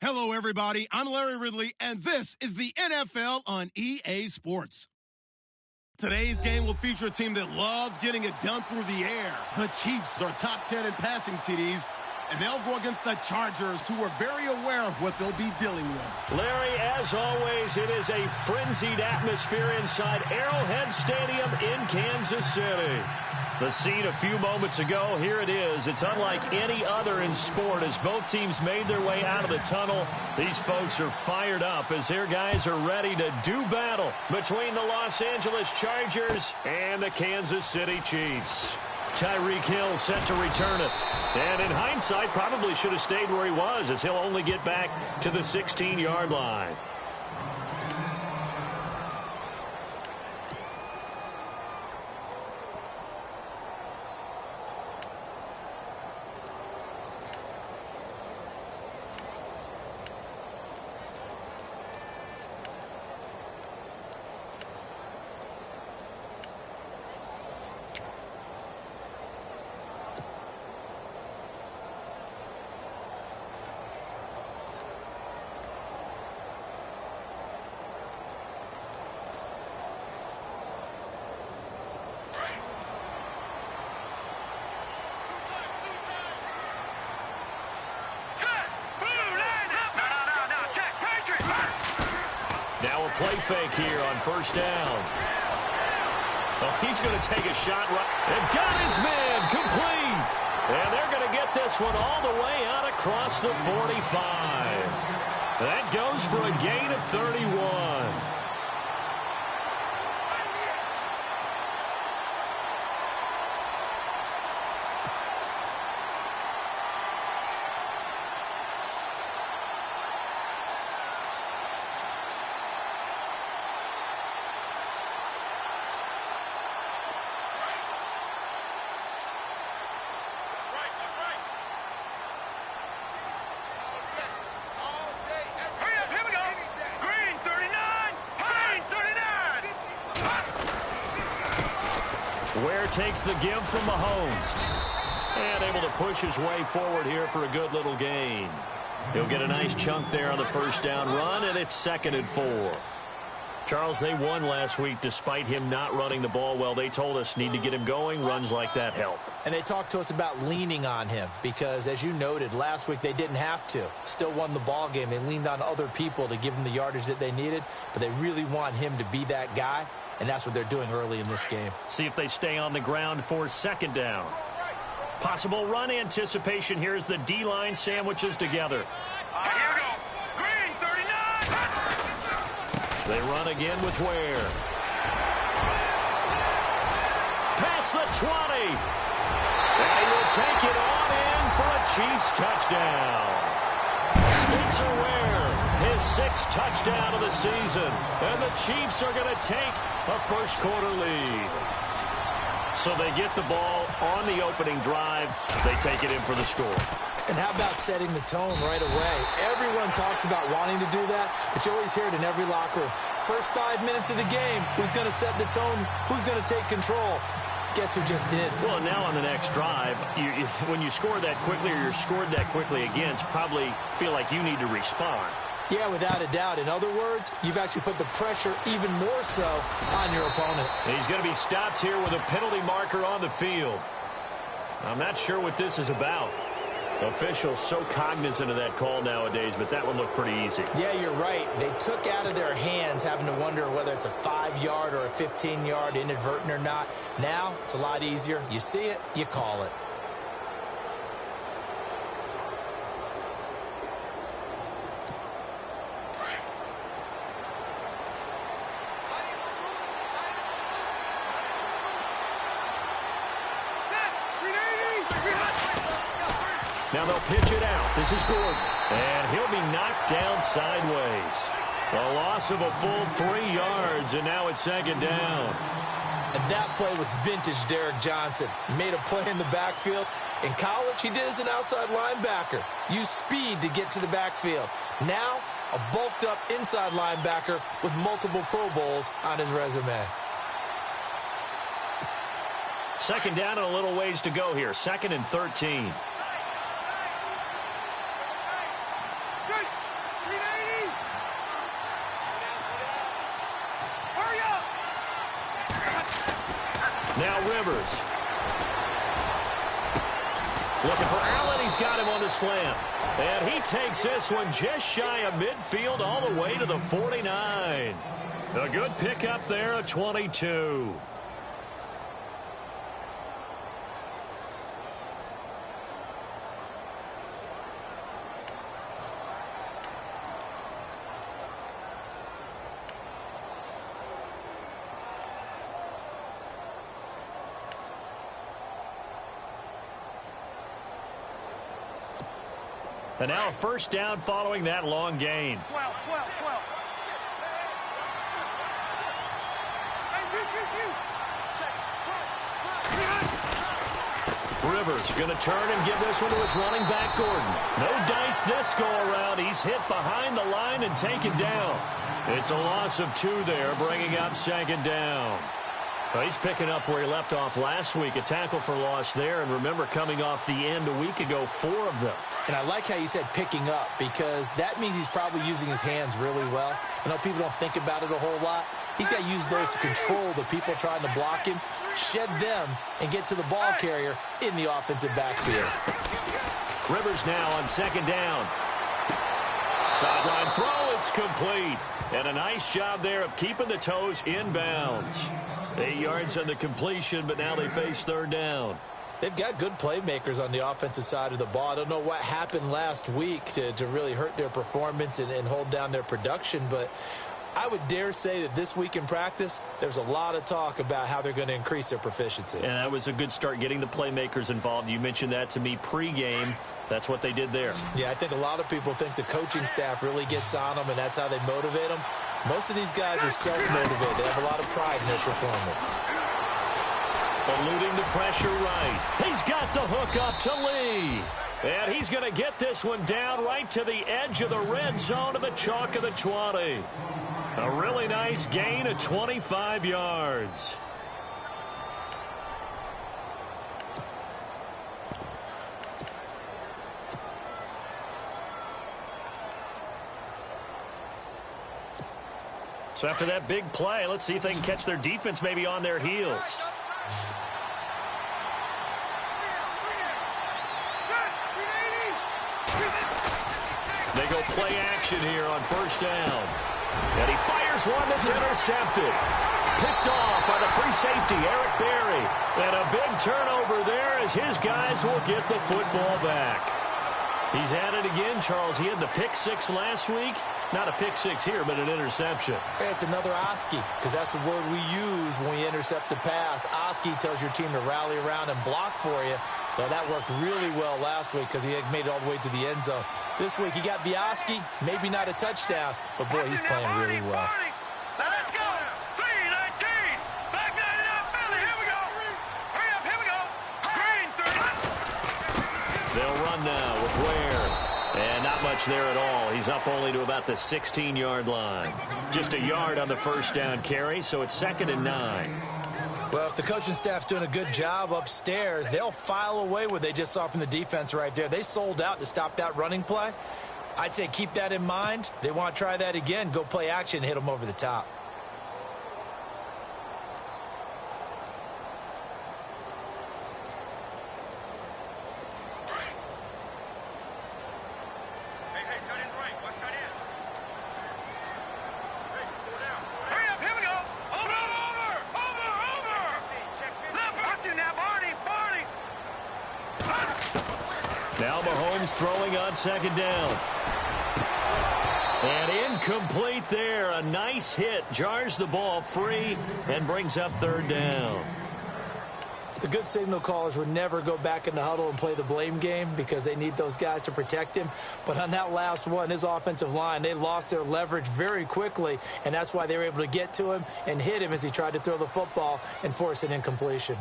Hello, everybody. I'm Larry Ridley, and this is the NFL on EA Sports. Today's game will feature a team that loves getting it done through the air. The Chiefs are top 10 in passing TDs, and they'll go against the Chargers, who are very aware of what they'll be dealing with. Larry, as always, it is a frenzied atmosphere inside Arrowhead Stadium in Kansas City. The scene a few moments ago, here it is. It's unlike any other in sport as both teams made their way out of the tunnel. These folks are fired up as their guys are ready to do battle between the Los Angeles Chargers and the Kansas City Chiefs. Tyreek Hill set to return it. And in hindsight, probably should have stayed where he was as he'll only get back to the 16-yard line. Now a play fake here on first down. Oh, he's going to take a shot right. And got his man complete. And they're going to get this one all the way out across the 45. That goes for a gain of 31. Ware takes the give from Mahomes. And able to push his way forward here for a good little gain. He'll get a nice chunk there on the first down run, and it's 2nd and 4. Charles, they won last week despite him not running the ball well. They told us need to get him going. Runs like that help. And they talked to us about leaning on him because, as you noted, last week they didn't have to. Still won the ball game. They leaned on other people to give them the yardage that they needed, but they really want him to be that guy, and that's what they're doing early in this game. See if they stay on the ground for 2nd down. Possible run anticipation here as the D-line sandwiches together. Here we go. Green, 39. They run again with Ware. Past the 20. And he will take it on in for a Chiefs touchdown. Spencer Ware, his 6th touchdown of the season. And the Chiefs are going to take a first-quarter lead. So they get the ball on the opening drive. They take it in for the score. And how about setting the tone right away? Everyone talks about wanting to do that, but you always hear it in every locker room. First 5 minutes of the game, who's going to set the tone? Who's going to take control? Guess who just did? Well, now on the next drive, when you score that quickly or you're scored that quickly against, probably feel like you need to respond. Yeah, without a doubt. In other words, you've actually put the pressure even more so on your opponent. And he's going to be stopped here with a penalty marker on the field. I'm not sure what this is about. Officials so cognizant of that call nowadays, but that one looked pretty easy. Yeah, you're right. They took out of their hands having to wonder whether it's a 5-yard or a 15-yard inadvertent or not. Now, it's a lot easier. You see it, you call it. Now they'll pitch it out. This is Gordon. And he'll be knocked down sideways. A loss of a full 3 yards, and now it's 2nd down. And that play was vintage Derek Johnson. He made a play in the backfield. In college, he did as an outside linebacker. Used speed to get to the backfield. Now, a bulked-up inside linebacker with multiple Pro Bowls on his resume. 2nd down and a little ways to go here. 2nd and 13. Now Rivers. Looking for Allen. He's got him on the slant. And he takes this one just shy of midfield all the way to the 49. A good pickup there at 22. And now a first down following that long gain. 12. Rivers going to turn and give this one to his running back, Gordon. No dice this go-around. He's hit behind the line and taken down. It's a loss of 2 there, bringing up second down. Well, he's picking up where he left off last week. A tackle for loss there. And remember, coming off the end a week ago, 4 of them. And I like how you said picking up, because that means he's probably using his hands really well. I know people don't think about it a whole lot. He's got to use those to control the people trying to block him, shed them, and get to the ball carrier in the offensive backfield. Rivers now on second down. Sideline throw, it's complete. And a nice job there of keeping the toes inbounds. 8 yards on the completion, but now they face third down. They've got good playmakers on the offensive side of the ball. I don't know what happened last week to really hurt their performance and hold down their production, but I would dare say that this week in practice, there's a lot of talk about how they're going to increase their proficiency. And that was a good start, getting the playmakers involved. You mentioned that to me pregame. That's what they did there. Yeah, I think a lot of people think the coaching staff really gets on them, and that's how they motivate them. Most of these guys are self-motivated. They have a lot of pride in their performance. Eluding the pressure right. He's got the hook up to Lee. And he's going to get this one down right to the edge of the red zone of the chalk of the 20. A really nice gain of 25 yards. So after that big play, let's see if they can catch their defense maybe on their heels. They go play action here on first down. And he fires one that's intercepted. Picked off by the free safety, Eric Berry. And a big turnover there as his guys will get the football back. He's had it again, Charles. He had the pick 6 last week. Not a pick 6 here, but an interception. Hey, it's another Oski, because that's the word we use when we intercept the pass. Oski tells your team to rally around and block for you. Well, that worked really well last week because he had made it all the way to the end zone. This week, he got the Oski, maybe not a touchdown, but, boy, he's playing really well. Now let's go. 3-19. Back 99, Philly. Here we go. Hurry up, here we go. Green, 30. They'll run now with Ware. And not much there at all. He's up only to about the 16-yard line. Just a yard on the first down carry, so it's 2nd and 9. Well, if the coaching staff's doing a good job upstairs, they'll file away what they just saw from the defense right there. They sold out to stop that running play. I'd say keep that in mind. They want to try that again. Go play action, hit them over the top. Throwing on second down. And incomplete there. A nice hit. Jars the ball free and brings up third down. The good signal callers would never go back in the huddle and play the blame game because they need those guys to protect him. But on that last one, his offensive line, they lost their leverage very quickly, and that's why they were able to get to him and hit him as he tried to throw the football and force an incompletion.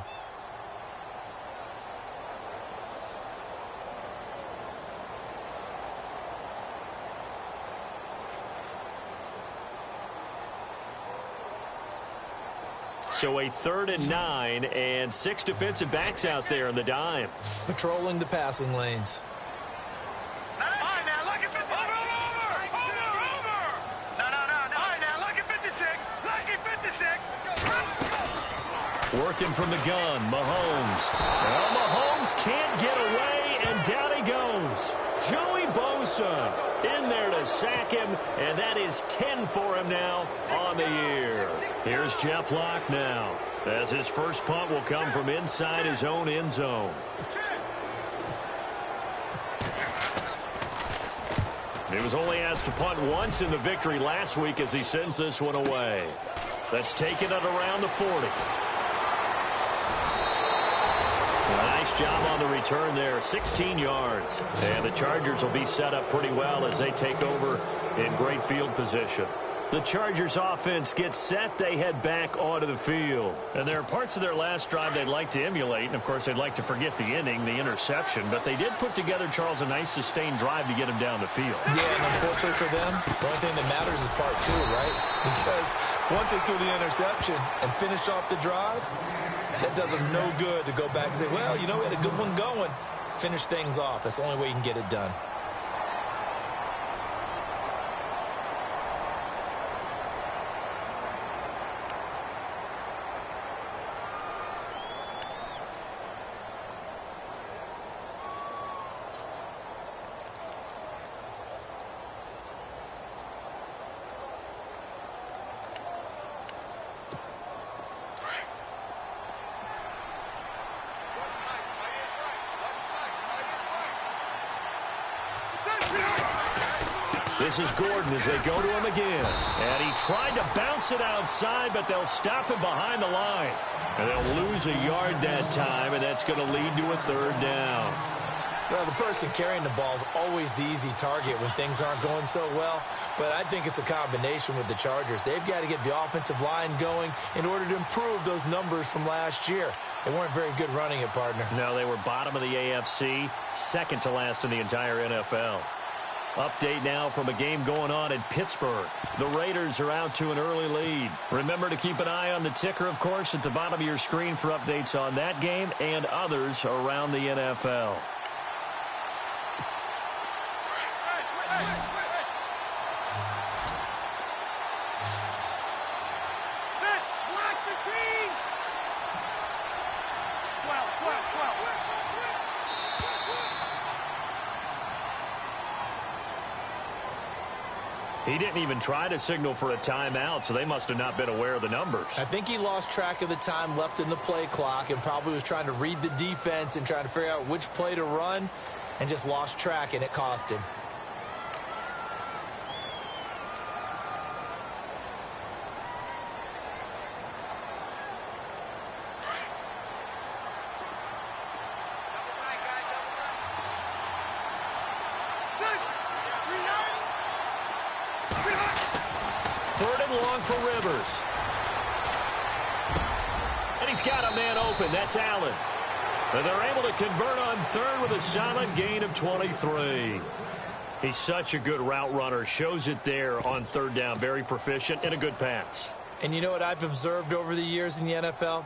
So a 3rd and 9 and 6 defensive backs out there in the dime. Patrolling the passing lanes. All right, now look at 56. Over. No. All right, now look at 56. Lucky 56. Working from the gun, Mahomes. Well, Mahomes can't get away, and down he goes. Joey Bosa in there to sack him, and that is 10 for him now on the year. Here's Jeff Locke now, as his first punt will come from inside his own end zone. He was only asked to punt once in the victory last week as he sends this one away. That's taken at around the 40. Nice job on the return there, 16 yards. And the Chargers will be set up pretty well as they take over in great field position. The Chargers offense gets set. They head back onto the field. And there are parts of their last drive they'd like to emulate. And, of course, they'd like to forget the inning, the interception. But they did put together, Charles, a nice sustained drive to get him down the field. Yeah, and unfortunately for them, the only thing that matters is part two, right? Because once they threw the interception and finished off the drive, that does them no good to go back and say, well, you know, we had a good one going. Finish things off. That's the only way you can get it done. This is Gordon as they go to him again. And he tried to bounce it outside, but they'll stop him behind the line. And they'll lose a yard that time, and that's going to lead to a third down. Well, the person carrying the ball is always the easy target when things aren't going so well. But I think it's a combination with the Chargers. They've got to get the offensive line going in order to improve those numbers from last year. They weren't very good running it, partner. No, they were bottom of the AFC, second to last in the entire NFL. Update now from a game going on in Pittsburgh. The Raiders are out to an early lead. Remember to keep an eye on the ticker, of course, at the bottom of your screen for updates on that game and others around the NFL. He didn't even try to signal for a timeout, so they must have not been aware of the numbers. I think he lost track of the time left in the play clock and probably was trying to read the defense and trying to figure out which play to run and just lost track, and it cost him. Third and long for Rivers. And he's got a man open. That's Allen. And they're able to convert on third with a solid gain of 23. He's such a good route runner. Shows it there on third down. Very proficient and a good pass. And you know what I've observed over the years in the NFL?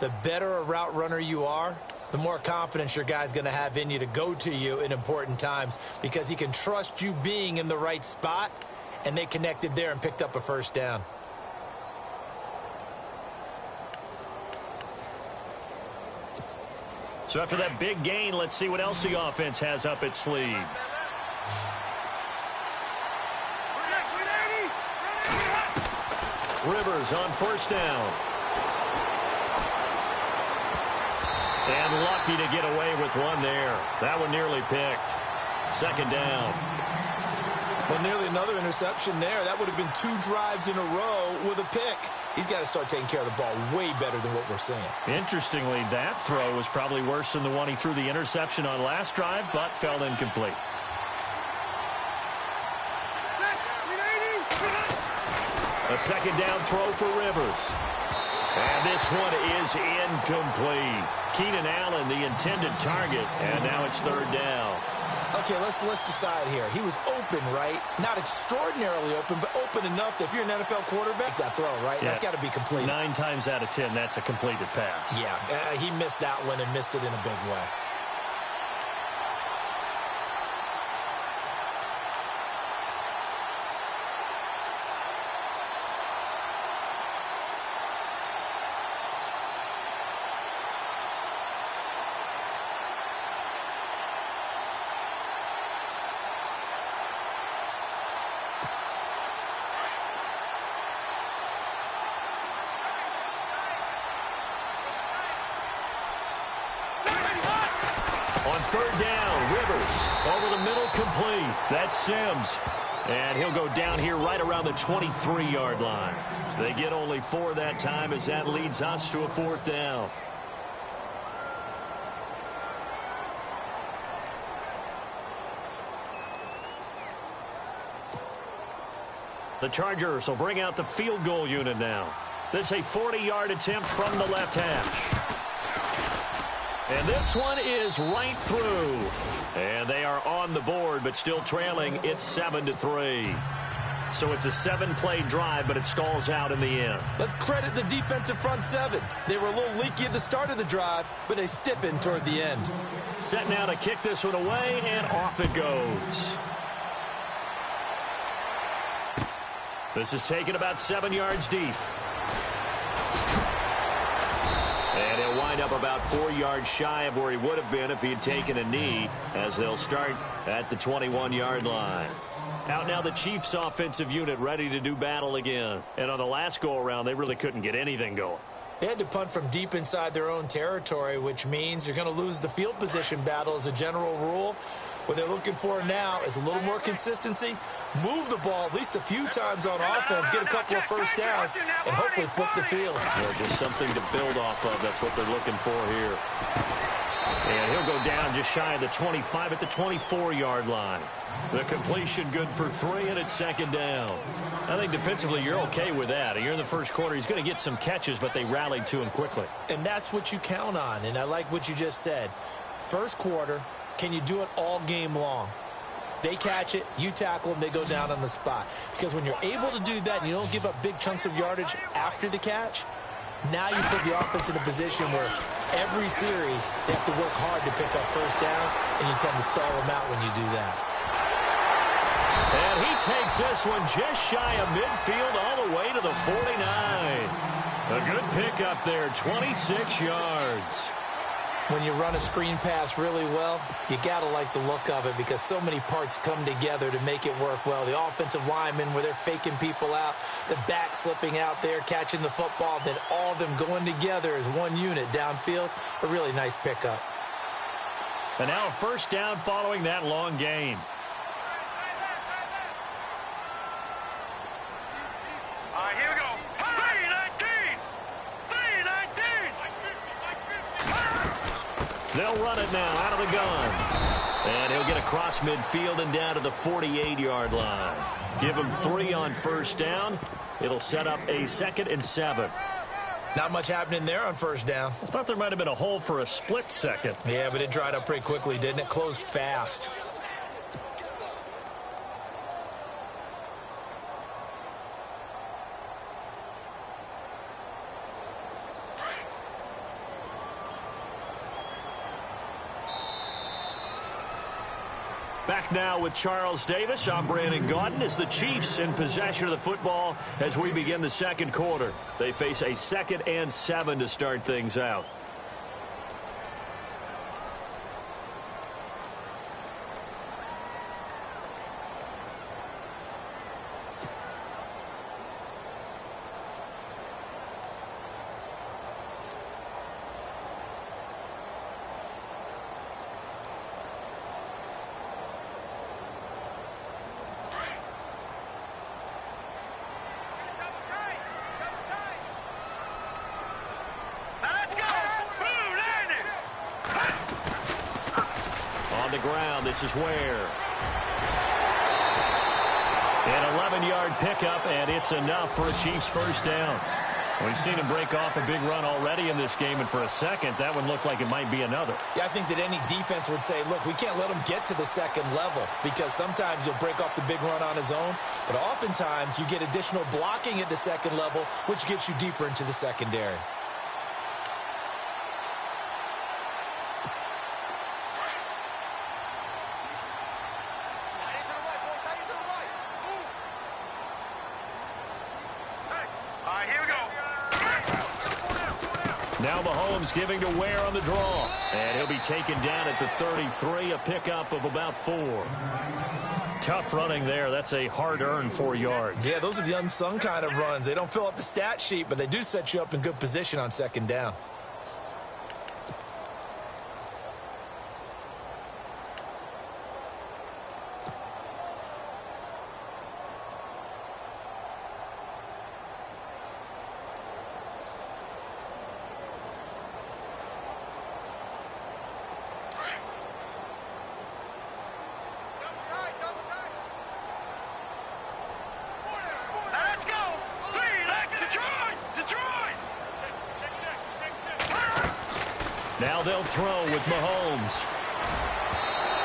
The better a route runner you are, the more confidence your guy's going to have in you to go to you in important times because he can trust you being in the right spot. And they connected there and picked up a first down. So after that big gain, let's see what else the offense has up its sleeve. Rivers on first down. And lucky to get away with one there. That one nearly picked. Second down. Well, nearly another interception there. That would have been 2 drives in a row with a pick. He's got to start taking care of the ball way better than what we're seeing. Interestingly, that throw was probably worse than the one he threw the interception on last drive, but fell incomplete. A second down throw for Rivers. And this one is incomplete. Keenan Allen, the intended target, and now it's third down. Okay, let's decide here. He was open, right? Not extraordinarily open, but open enough that if you're an NFL quarterback, that throw, right? Yeah. That's got to be complete. 9 times out of 10, that's a completed pass. Yeah, he missed that one and missed it in a big way. On third down, Rivers over the middle, complete. That's Sims. And he'll go down here right around the 23-yard line. They get only 4 that time as that leads us to a 4th down. The Chargers will bring out the field goal unit now. This is a 40-yard attempt from the left hash. And this one is right through. And they are on the board, but still trailing. It's 7-3. So it's a 7-play drive, but it stalls out in the end. Let's credit the defensive front seven. They were a little leaky at the start of the drive, but they stiffened toward the end. Set now to kick this one away, and off it goes. This is taken about 7 yards deep. And he'll wind up about 4 yards shy of where he would have been if he had taken a knee, as they'll start at the 21-yard line. Out now the Chiefs offensive unit ready to do battle again. And on the last go-around, they really couldn't get anything going. They had to punt from deep inside their own territory, which means you're going to lose the field position battle as a general rule. What they're looking for now is a little more consistency, move the ball at least a few times on offense, get a couple of first downs, and hopefully flip the field. Yeah, just something to build off of. That's what they're looking for here. And he'll go down just shy of the 25 at the 24-yard line. The completion good for 3, and it's 2nd down. I think defensively you're okay with that. You're in the first quarter. He's going to get some catches, but they rallied to him quickly. And that's what you count on, and I like what you just said. First quarter, can you do it all game long? They catch it, you tackle them, they go down on the spot. Because when you're able to do that and you don't give up big chunks of yardage after the catch, now you put the offense in a position where every series they have to work hard to pick up first downs, and you tend to stall them out when you do that. And he takes this one just shy of midfield all the way to the 49. A good pickup there, 26 yards. When you run a screen pass really well, you got to like the look of it because so many parts come together to make it work well. The offensive linemen, where they're faking people out, the back slipping out there, catching the football, then all of them going together as one unit downfield. A really nice pickup. And now a first down following that long gain. All right, here we go. 3-19! 3-19! They'll run it now out of the gun. And he'll get across midfield and down to the 48-yard line. Give him 3 on first down. It'll set up a 2nd and 7. Not much happening there on first down. I thought there might have been a hole for a split second. Yeah, but it dried up pretty quickly, didn't it? Closed fast. Back now with Charles Davis. I'm Brandon Gaudin. As the Chiefs in possession of the football as we begin the second quarter. They face a 2nd and 7 to start things out. On the ground, this is Ware. An 11-yard pickup, and it's enough for a Chiefs first down. We've seen him break off a big run already in this game, and for a second, that one looked like it might be another. Yeah, I think that any defense would say, look, we can't let him get to the second level because sometimes he'll break off the big run on his own, but oftentimes you get additional blocking at the second level, which gets you deeper into the secondary. Now Mahomes giving to Ware on the draw. And he'll be taken down at the 33, a pickup of about 4. Tough running there. That's a hard-earned 4 yards. Yeah, those are the unsung kind of runs. They don't fill up the stat sheet, but they do set you up in good position on second down. Now they'll throw with Mahomes.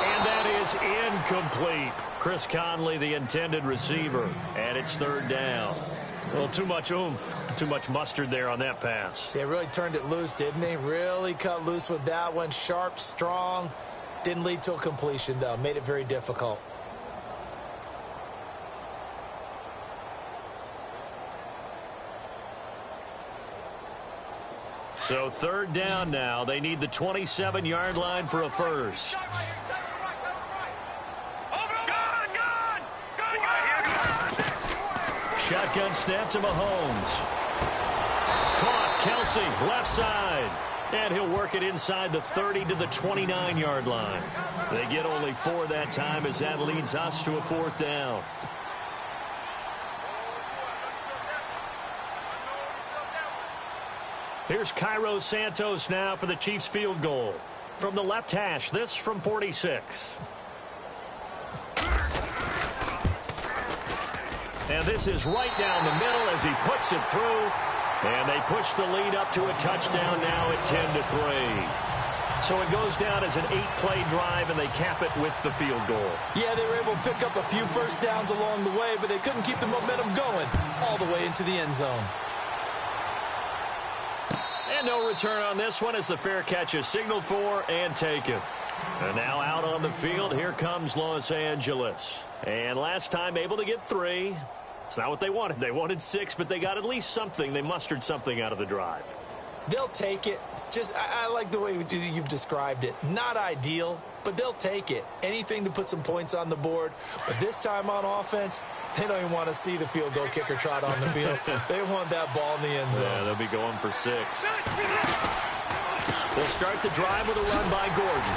And that is incomplete. Chris Conley, the intended receiver. And it's third down. Well, too much oomph, too much mustard there on that pass. They really turned it loose, didn't they? Really cut loose with that one. Sharp, strong. Didn't lead to a completion, though. Made it very difficult. So third down now. They need the 27-yard line for a first. Shotgun snap to Mahomes. Caught, Kelsey, left side. And he'll work it inside the 30 to the 29-yard line. They get only 4 that time as that leads us to a fourth down. Here's Cairo Santos now for the Chiefs field goal. From the left hash, this from 46. And this is right down the middle as he puts it through. And they push the lead up to a touchdown now at 10-3. So it goes down as an 8-play drive, and they cap it with the field goal. Yeah, they were able to pick up a few first downs along the way, but they couldn't keep the momentum going all the way into the end zone. And no return on this one as the fair catch is signaled for and taken. And now out on the field, here comes Los Angeles. And last time able to get 3. It's not what they wanted. They wanted 6, but they got at least something. They mustered something out of the drive. They'll take it. I like the way you've described it. Not ideal, but they'll take it. Anything to put some points on the board. But this time on offense, they don't even want to see the field goal kicker trot on the field. They want that ball in the end zone. Yeah, they'll be going for 6. They'll start the drive with a run by Gordon.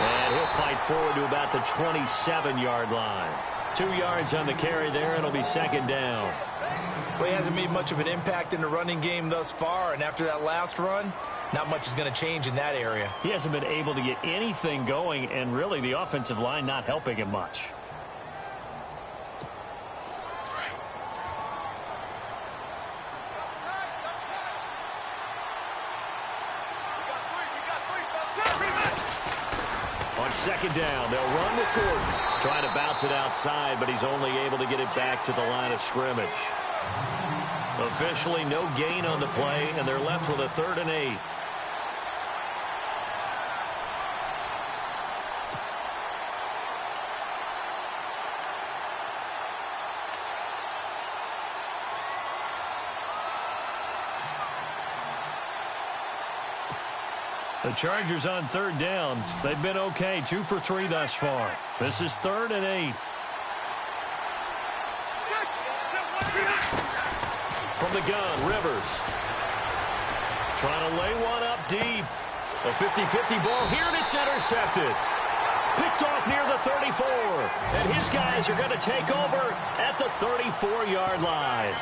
And he'll fight forward to about the 27-yard line. 2 yards on the carry there. It'll be second down. Well, he hasn't made much of an impact in the running game thus far, and after that last run, not much is going to change in that area. He hasn't been able to get anything going, and really the offensive line not helping him much. On second down, they'll run with Gordon. He's trying to bounce it outside, but he's only able to get it back to the line of scrimmage. Officially no gain on the play, and they're left with a 3rd and 8. The Chargers on 3rd down. They've been okay, 2 for 3 thus far. This is 3rd and 8. From the gun, Rivers. Trying to lay one up deep. A 50-50 ball here, and it's intercepted. Picked off near the 34. And his guys are going to take over at the 34-yard line.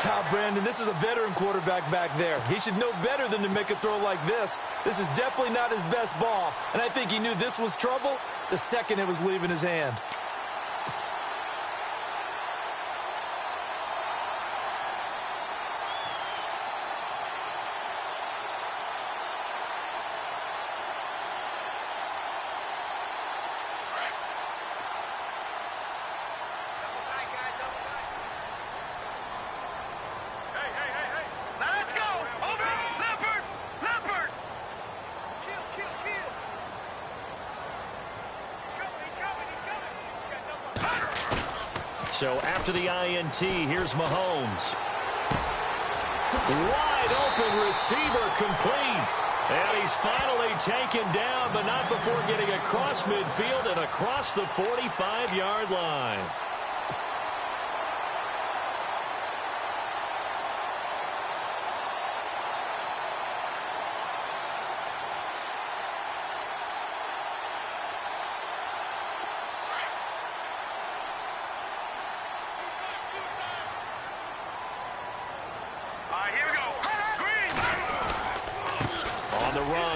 Now, Brandon, this is a veteran quarterback back there. He should know better than to make a throw like this. This is definitely not his best ball, and I think he knew this was trouble the second it was leaving his hand. So after the INT, here's Mahomes. Wide open receiver complete. And he's finally taken down, but not before getting across midfield and across the 45-yard line.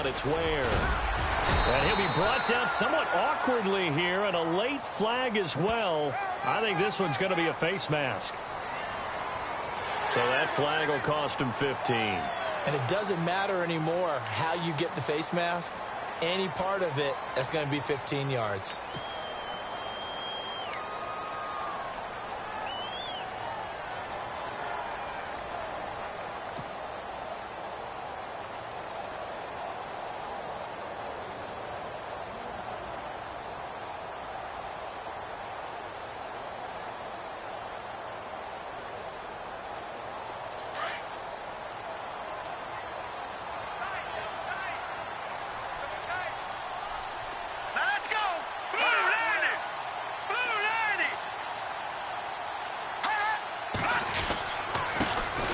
It's Ware. And he'll be brought down somewhat awkwardly here, and a late flag as well. I think this one's going to be a face mask. So that flag will cost him 15. And it doesn't matter anymore how you get the face mask. Any part of it is going to be 15 yards.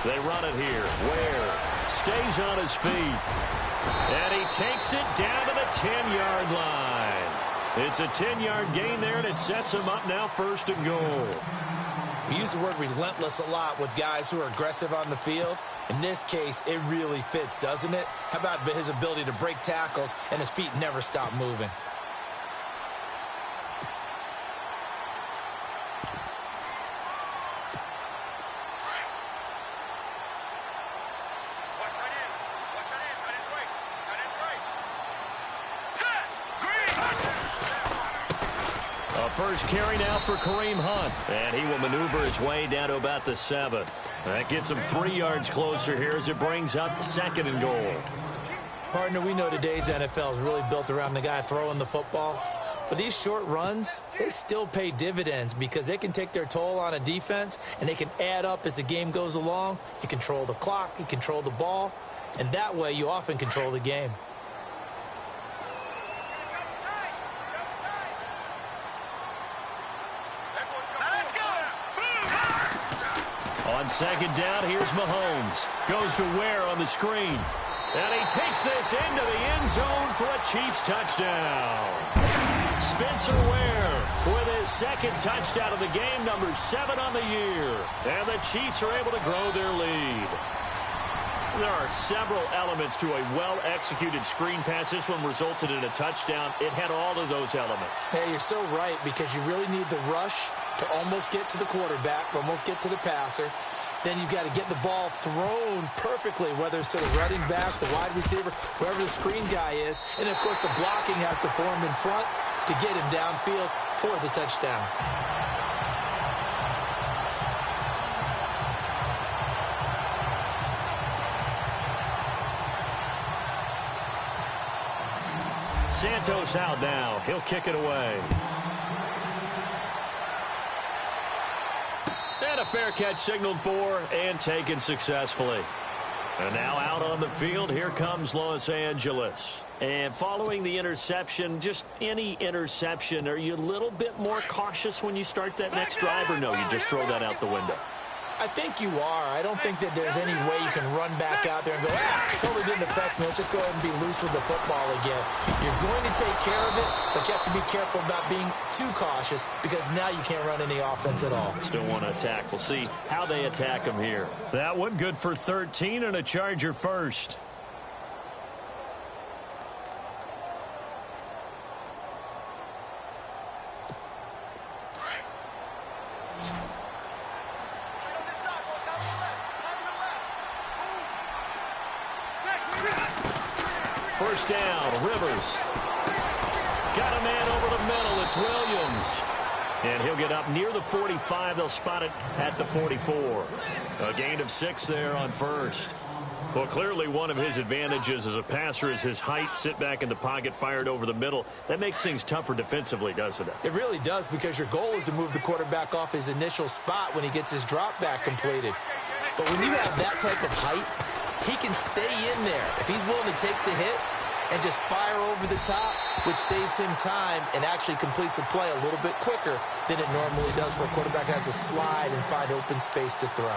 They run it here. Ware stays on his feet. And he takes it down to the 10-yard line. It's a 10-yard gain there, and it sets him up now 1st and goal. We use the word relentless a lot with guys who are aggressive on the field. In this case, it really fits, doesn't it? How about his ability to break tackles and his feet never stop moving? First carry now for Kareem Hunt. And he will maneuver his way down to about the 7. That gets him 3 yards closer here as it brings up 2nd and goal. Partner, we know today's NFL is really built around the guy throwing the football. But these short runs, they still pay dividends because they can take their toll on a defense and they can add up as the game goes along. You control the clock, you control the ball, and that way you often control the game. On 2nd down, here's Mahomes. Goes to Ware on the screen. And he takes this into the end zone for a Chiefs touchdown. Spencer Ware with his 2nd touchdown of the game, number 7 on the year. And the Chiefs are able to grow their lead. There are several elements to a well-executed screen pass. This one resulted in a touchdown. It had all of those elements. Hey, you're so right because you really need the rush to almost get to the quarterback, almost get to the passer. Then you've got to get the ball thrown perfectly, whether it's to the running back, the wide receiver, whoever the screen guy is. And, of course, the blocking has to form in front to get him downfield for the touchdown. Santos out now. He'll kick it away. And a fair catch signaled for and taken successfully. And now out on the field, here comes Los Angeles. And following the interception, just any interception, are you a little bit more cautious when you start that next drive, or no, you just throw that out the window? I think you are. I don't think that there's any way you can run back out there and go, totally didn't affect me. Let's just go ahead and be loose with the football again. You're going to take care of it, but you have to be careful about being too cautious because now you can't run any offense at all. Still want to attack. We'll see how they attack him here. That one good for 13 and a Charger first. First down, Rivers. Got a man over the middle. It's Williams. And he'll get up near the 45. They'll spot it at the 44. A gain of 6 there on first. Well, clearly one of his advantages as a passer is his height. Sit back in the pocket, fired over the middle. That makes things tougher defensively, doesn't it? It really does, because your goal is to move the quarterback off his initial spot when he gets his drop back completed. But when you have that type of height, he can stay in there if he's willing to take the hits and just fire over the top, which saves him time and actually completes a play a little bit quicker than it normally does for a quarterback who has to slide and find open space to throw.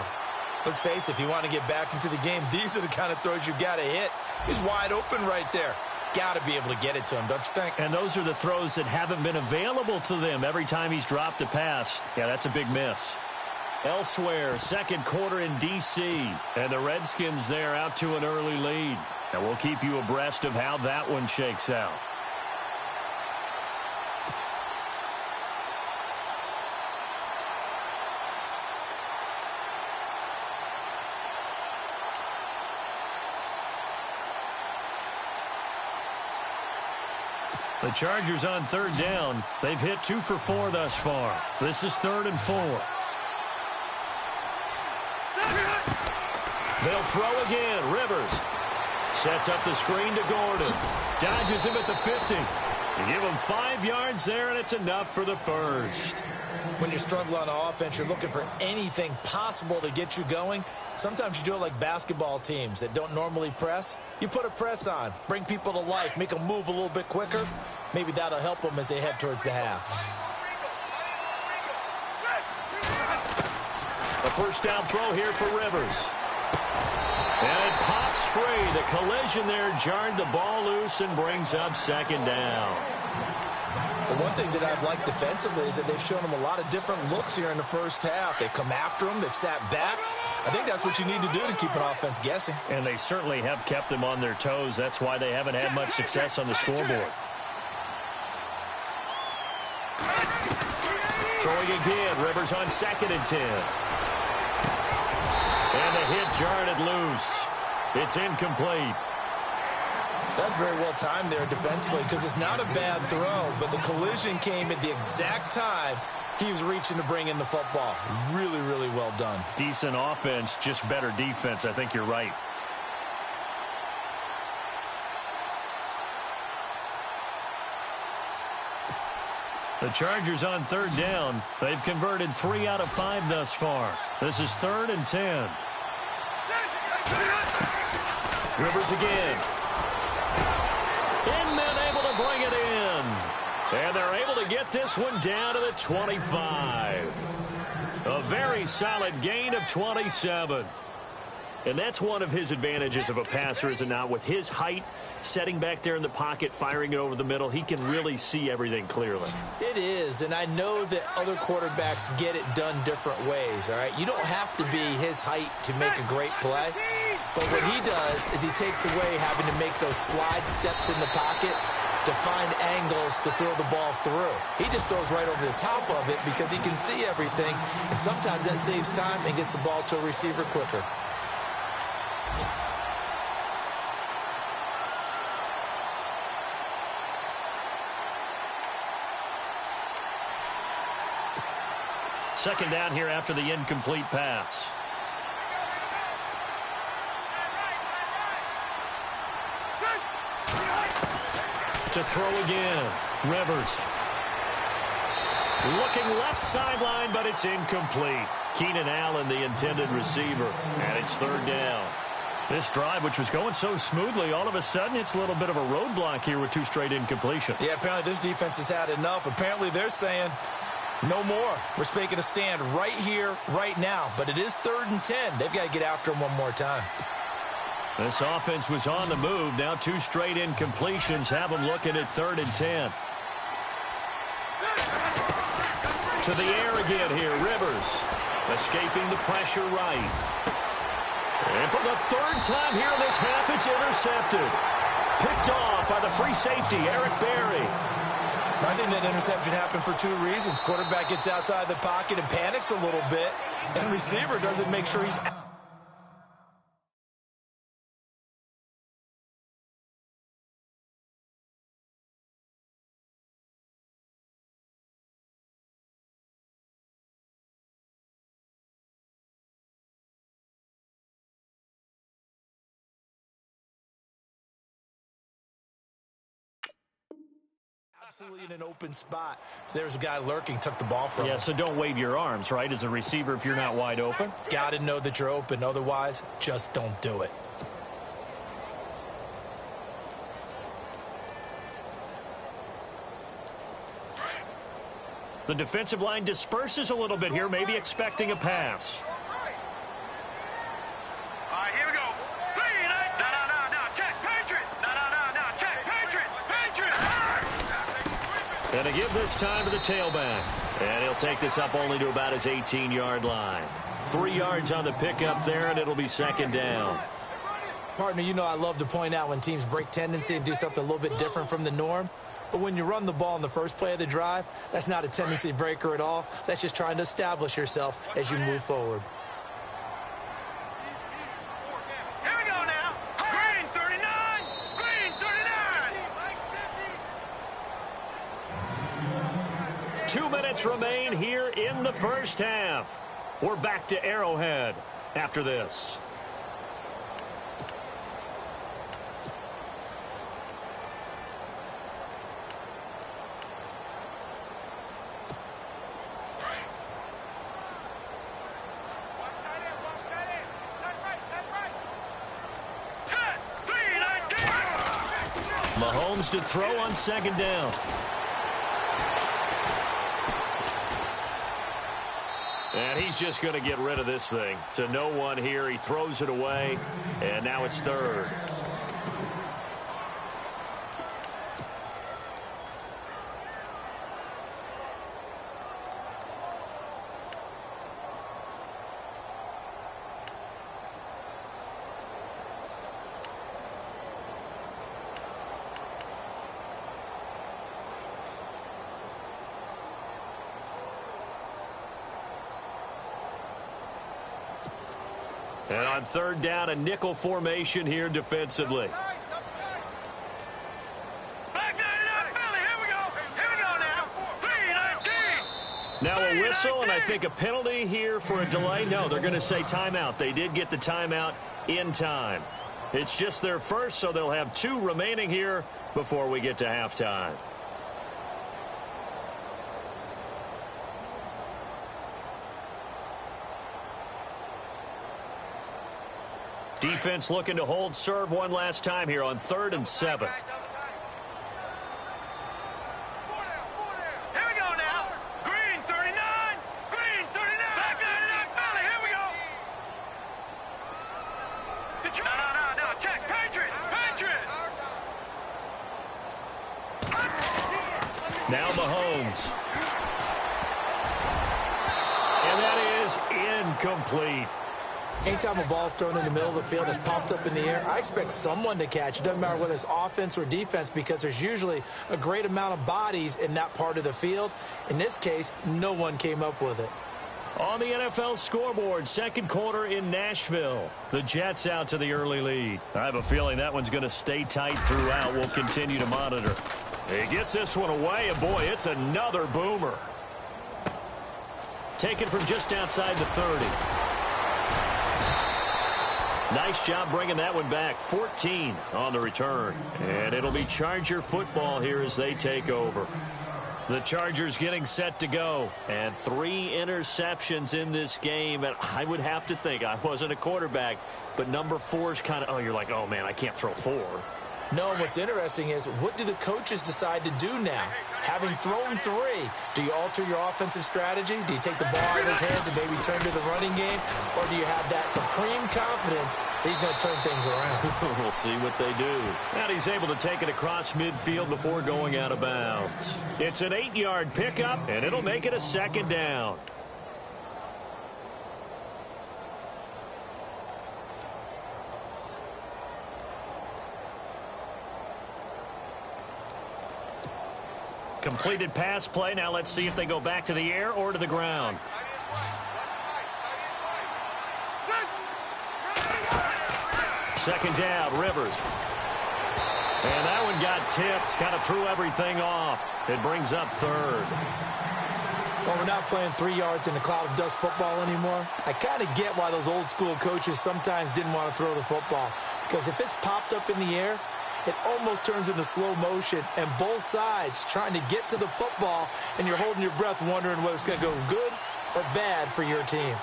Let's face it, if you want to get back into the game, these are the kind of throws you got to hit. He's wide open right there. Got to be able to get it to him, don't you think? And those are the throws that haven't been available to them every time he's dropped a pass. Yeah, that's a big miss. Elsewhere, second quarter in D.C. And the Redskins there out to an early lead. And we'll keep you abreast of how that one shakes out. The Chargers on third down. They've hit 2 for 4 thus far. This is 3rd and 4. They'll throw again. Rivers sets up the screen to Gordon. Dodges him at the 50. You give him 5 yards there, and it's enough for the first. When you're struggling on offense, you're looking for anything possible to get you going. Sometimes you do it like basketball teams that don't normally press. You put a press on, bring people to life, make them move a little bit quicker. Maybe that'll help them as they head towards the half. A first down throw here for Rivers. And it pops free. The collision there jarred the ball loose and brings up 2nd down. The one thing that I've liked defensively is that they've shown them a lot of different looks here in the first half. They come after them. They've sat back. I think that's what you need to do to keep an offense guessing. And they certainly have kept them on their toes. That's why they haven't had much success on the scoreboard. Throwing again. Rivers on 2nd and 10. And the hit jarred it loose. It's incomplete. That's very well timed there defensively because it's not a bad throw, but the collision came at the exact time he was reaching to bring in the football. Really, really well done. Decent offense, just better defense. I think you're right. The Chargers on third down. They've converted 3 out of 5 thus far. This is 3rd and 10. Rivers again. Inman able to bring it in. And they're able to get this one down to the 25. A very solid gain of 27. And that's one of his advantages of a passer, is it not? With his height, setting back there in the pocket, firing it over the middle, he can really see everything clearly. It is, and I know that other quarterbacks get it done different ways, all right? You don't have to be his height to make a great play. But what he does is he takes away having to make those slide steps in the pocket to find angles to throw the ball through. He just throws right over the top of it because he can see everything, and sometimes that saves time and gets the ball to a receiver quicker. Second down here after the incomplete pass. To throw again. Rivers. Looking left sideline, but it's incomplete. Keenan Allen, the intended receiver. And it's 3rd down. This drive, which was going so smoothly, all of a sudden it's a little bit of a roadblock here with 2 straight incompletions. Yeah, apparently this defense has had enough. Apparently they're saying, no more. We're making a stand right here, right now. But it is 3rd and 10. They've got to get after him one more time. This offense was on the move. Now 2 straight incompletions have them looking at 3rd and 10. To the air again here. Rivers escaping the pressure right. And for the 3rd time here in this half, it's intercepted. Picked off by the free safety, Eric Berry. I think that interception happened for 2 reasons. Quarterback gets outside the pocket and panics a little bit, and receiver doesn't make sure he's... Absolutely in an open spot. So there's a guy lurking, took the ball from him. Yeah, so don't wave your arms, right, as a receiver if you're not wide open. Got to know that you're open. Otherwise, just don't do it. The defensive line disperses a little bit here, maybe expecting a pass. All right, here we go. Check, Patriot. Check, Patriot. And to give this time to the tailback. And he'll take this up only to about his 18-yard line. 3 yards on the pickup there, and it'll be 2nd down. Partner, you know I love to point out when teams break tendency and do something a little bit different from the norm. But when you run the ball in the first play of the drive, that's not a tendency breaker at all. That's just trying to establish yourself as you move forward. Here we go now. Green 39. Green 39. 2 minutes remain here in the first half. We're back to Arrowhead after this. Mahomes to throw on second down. And he's just going to get rid of this thing. To no one here. He throws it away. And now it's third. And on third down, a nickel formation here defensively. Now a whistle, and I think a penalty here for a delay. No, they're going to say timeout. They did get the timeout in time. It's just their first, so they'll have 2 remaining here before we get to halftime. Defense looking to hold serve one last time here on 3rd and 7. Here we go now. Green 39. Green 39. Back 99 Philly. Here we go. No. Check. Patriot. Now Mahomes. And that is incomplete. Anytime a ball's thrown in the middle of the field, it's popped up in the air, I expect someone to catch. It doesn't matter whether it's offense or defense, because there's usually a great amount of bodies in that part of the field. In this case, no one came up with it. On the NFL scoreboard, second quarter in Nashville. The Jets out to the early lead. I have a feeling that one's going to stay tight throughout. We'll continue to monitor. He gets this one away, and boy, it's another boomer. Taken from just outside the 30. Nice job bringing that one back. 14 on the return. And it'll be Charger football here as they take over. The Chargers getting set to go. And 3 interceptions in this game. And I would have to think, I wasn't a quarterback, but number 4 is kind of, you're like, oh, man, I can't throw 4. No, what's interesting is, what do the coaches decide to do now? Having thrown 3, do you alter your offensive strategy? Do you take the ball out of his hands and maybe turn to the running game? Or do you have that supreme confidence that he's going to turn things around? We'll see what they do. And he's able to take it across midfield before going out of bounds. It's an 8-yard pickup, and it'll make it a second down. Completed pass play. Now let's see if they go back to the air or to the ground. Second down, Rivers. And that one got tipped. Kind of threw everything off. It brings up third. Well, we're not playing 3 yards in a cloud of dust football anymore. I kind of get why those old school coaches sometimes didn't want to throw the football. Because if it's popped up in the air, it almost turns into slow motion, and both sides trying to get to the football, and you're holding your breath wondering whether it's going to go good or bad for your team.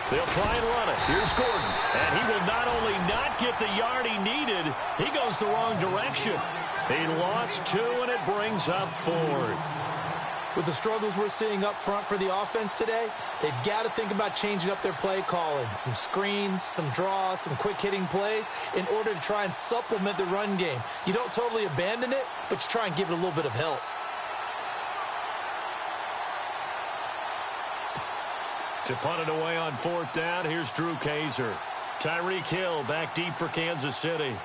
They'll try and run it. Here's Gordon. And he will not only not get the yard he needed, he goes the wrong direction. He lost 2, and it brings up 4th. With the struggles we're seeing up front for the offense today, they've got to think about changing up their play calling. Some screens, some draws, some quick-hitting plays in order to try and supplement the run game. You don't totally abandon it, but you try and give it a little bit of help. To punt it away on 4th down, here's Drew Kaiser. Tyreek Hill back deep for Kansas City.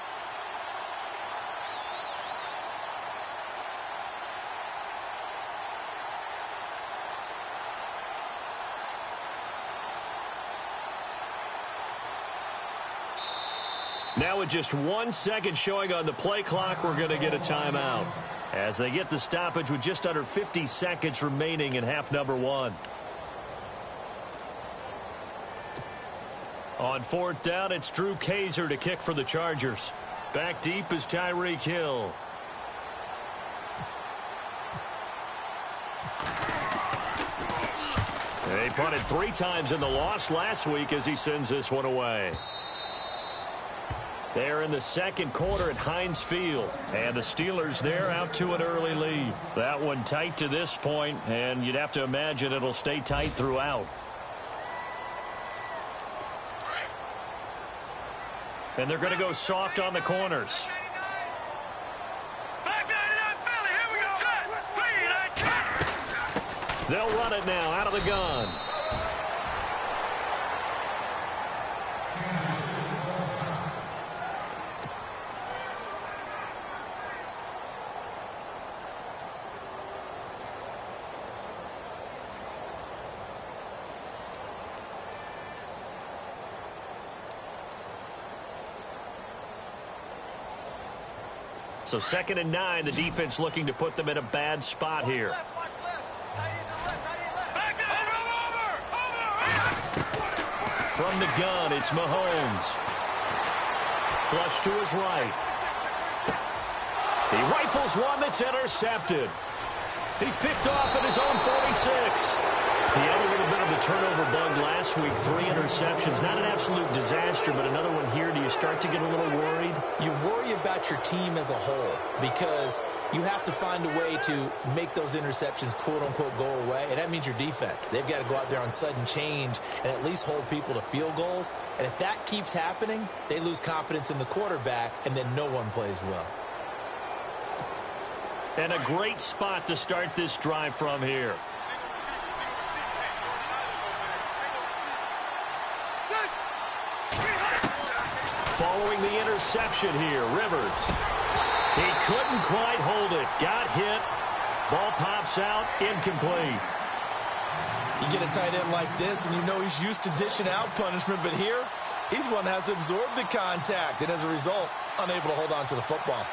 Now with just 1 second showing on the play clock, we're going to get a timeout as they get the stoppage with just under 50 seconds remaining in half number 1. On 4th down, it's Drew Kaiser to kick for the Chargers. Back deep is Tyreek Hill. They punted 3 times in the loss last week as he sends this one away. They're in the second quarter at Heinz Field, and the Steelers there out to an early lead. That one tight to this point, and you'd have to imagine it'll stay tight throughout. And they're going to go soft on the corners. They'll run it now out of the gun. So 2nd and 9, the defense looking to put them in a bad spot here. From the gun, it's Mahomes. Flush to his right. He rifles one that's intercepted. He's picked off at his own 46. He had a little bit of a turnover bug last week, 3 interceptions. Not an absolute disaster, but another one here. Do you start to get a little worried? You worry about your team as a whole because you have to find a way to make those interceptions, quote-unquote, go away, and that means your defense. They've got to go out there on sudden change and at least hold people to field goals. And if that keeps happening, they lose confidence in the quarterback, and then no one plays well. And a great spot to start this drive from here. Following the interception here, Rivers. He couldn't quite hold it. Got hit. Ball pops out, incomplete. You get a tight end like this, and you know he's used to dishing out punishment, but here, he's one that has to absorb the contact, and as a result, unable to hold on to the football.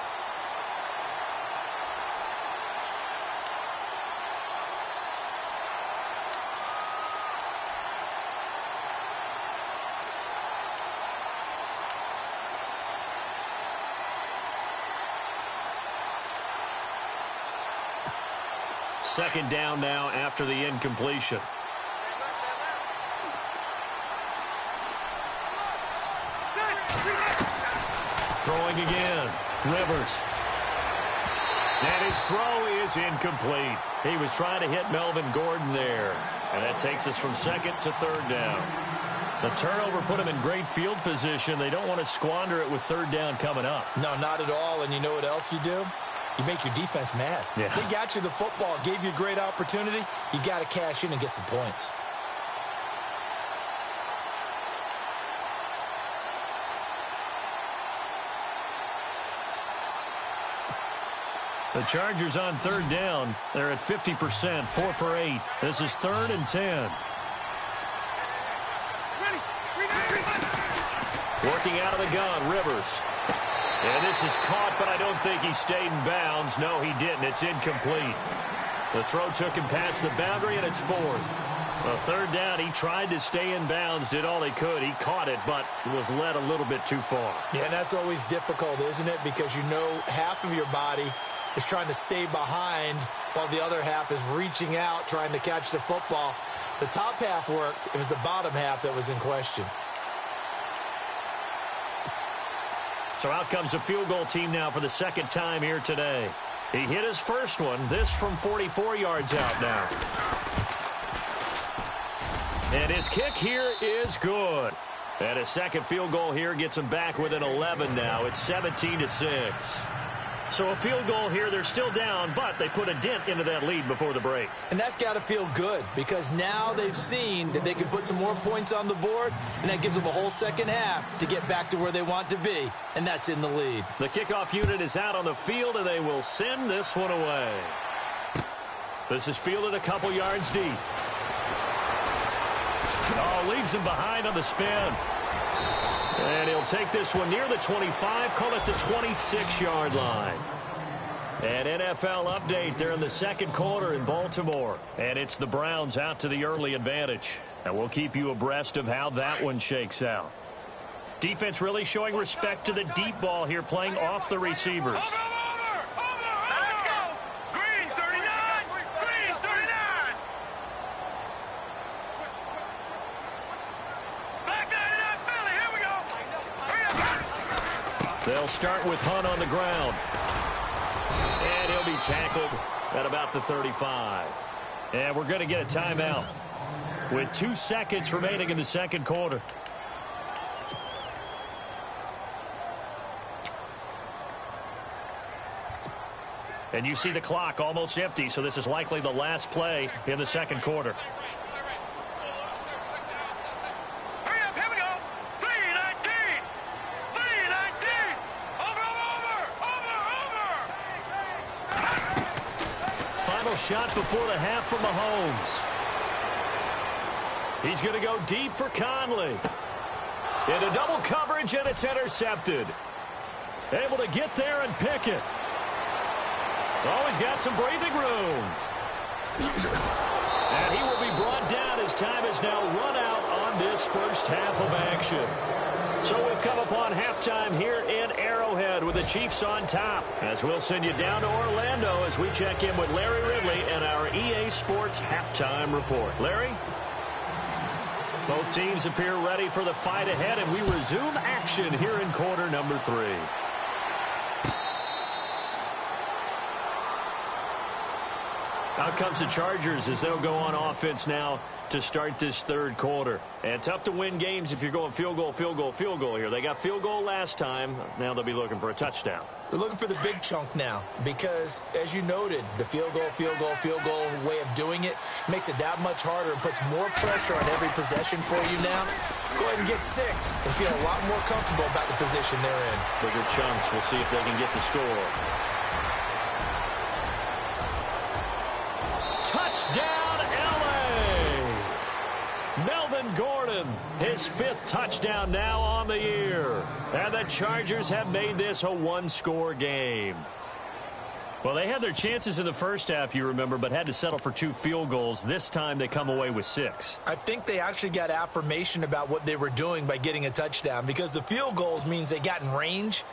Second down now after the incompletion. Throwing again. Rivers. And his throw is incomplete. He was trying to hit Melvin Gordon there. And that takes us from 2nd to 3rd down. The turnover put him in great field position. They don't want to squander it with 3rd down coming up. No, not at all. And you know what else you do? You make your defense mad. Yeah. They got you the football, gave you a great opportunity. You got to cash in and get some points. The Chargers on 3rd down. They're at 50%, 4 for 8. This is 3rd and 10. Working out of the gun, Rivers. And this is caught, but I don't think he stayed in bounds. No, he didn't. It's incomplete. The throw took him past the boundary, and it's 4th. A 3rd down, he tried to stay in bounds, did all he could. He caught it, but was led a little bit too far. Yeah, and that's always difficult, isn't it? Because you know half of your body is trying to stay behind while the other half is reaching out, trying to catch the football. The top half worked. It was the bottom half that was in question. So out comes a field goal team now for the 2nd time here today. He hit his first one, this from 44 yards out now. And his kick here is good. And a second field goal here gets him back within 11 now. It's 17-6. So a field goal here, they're still down, but they put a dent into that lead before the break. And that's got to feel good because now they've seen that they can put some more points on the board, and that gives them a whole second half to get back to where they want to be, and that's in the lead. The kickoff unit is out on the field, and they will send this one away. This is fielded a couple yards deep. Oh, leaves him behind on the spin. And he'll take this one near the 25, call it the 26-yard line. An NFL update there in the second quarter in Baltimore. And it's the Browns out to the early advantage. And we'll keep you abreast of how that one shakes out. Defense really showing respect to the deep ball here, playing off the receivers. Let's go. Green 39. Green 39. Back 99 Philly. Here we go. Hurry up. They'll start with Hunt on the ground. And he'll be tackled at about the 35. And we're going to get a timeout with 2 seconds remaining in the second quarter. And you see the clock almost empty, so this is likely the last play in the second quarter. Hurry up. Here we go. 319. 319. Over. Final shot before the half from Mahomes. He's going to go deep for Conley. Into double coverage, and it's intercepted. Able to get there and pick it. Oh, he's got some breathing room. And he will be brought down as time has now run out on this first half of action. So we've come upon halftime here in Arrowhead with the Chiefs on top. As we'll send you down to Orlando as we check in with Larry Ridley and our EA Sports halftime report. Larry? Both teams appear ready for the fight ahead, and we resume action here in quarter number 3. Out comes the Chargers as they'll go on offense now to start this third quarter. And tough to win games if you're going field goal, field goal, field goal here. They got field goal last time. Now they'll be looking for a touchdown. They're looking for the big chunk now because, as you noted, the field goal way of doing it makes it that much harder and puts more pressure on every possession for you now. Go ahead and get 6 and feel a lot more comfortable about the position they're in. Bigger chunks. We'll see if they can get the score. Touchdown, L.A. Melvin Gordon, his 5th touchdown now on the year. And the Chargers have made this a one-score game. Well, they had their chances in the first half, you remember, but had to settle for 2 field goals. This time they come away with 6. I think they actually got affirmation about what they were doing by getting a touchdown because the field goals means they got in range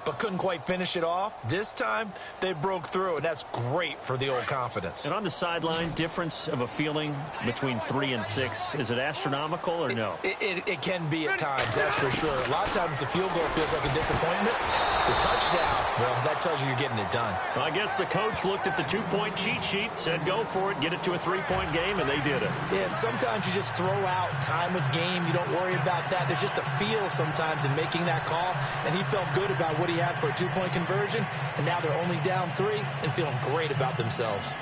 but couldn't quite finish it off. This time, they broke through, and that's great for the old confidence. And on the sideline, difference of a feeling between 3 and 6, is it astronomical or no? It can be at times, that's for sure. A lot of times the field goal feels like a disappointment. The touchdown, well, that tells you you're getting it done. Well, I guess the coach looked at the 2-point cheat sheet, said go for it, get it to a 3-point game, and they did it. Yeah, and sometimes you just throw out time of game. You don't worry about that. There's just a feel sometimes in making that call, and he felt good about what he had for a 2-point conversion, and now they're only down 3 and feeling great about themselves.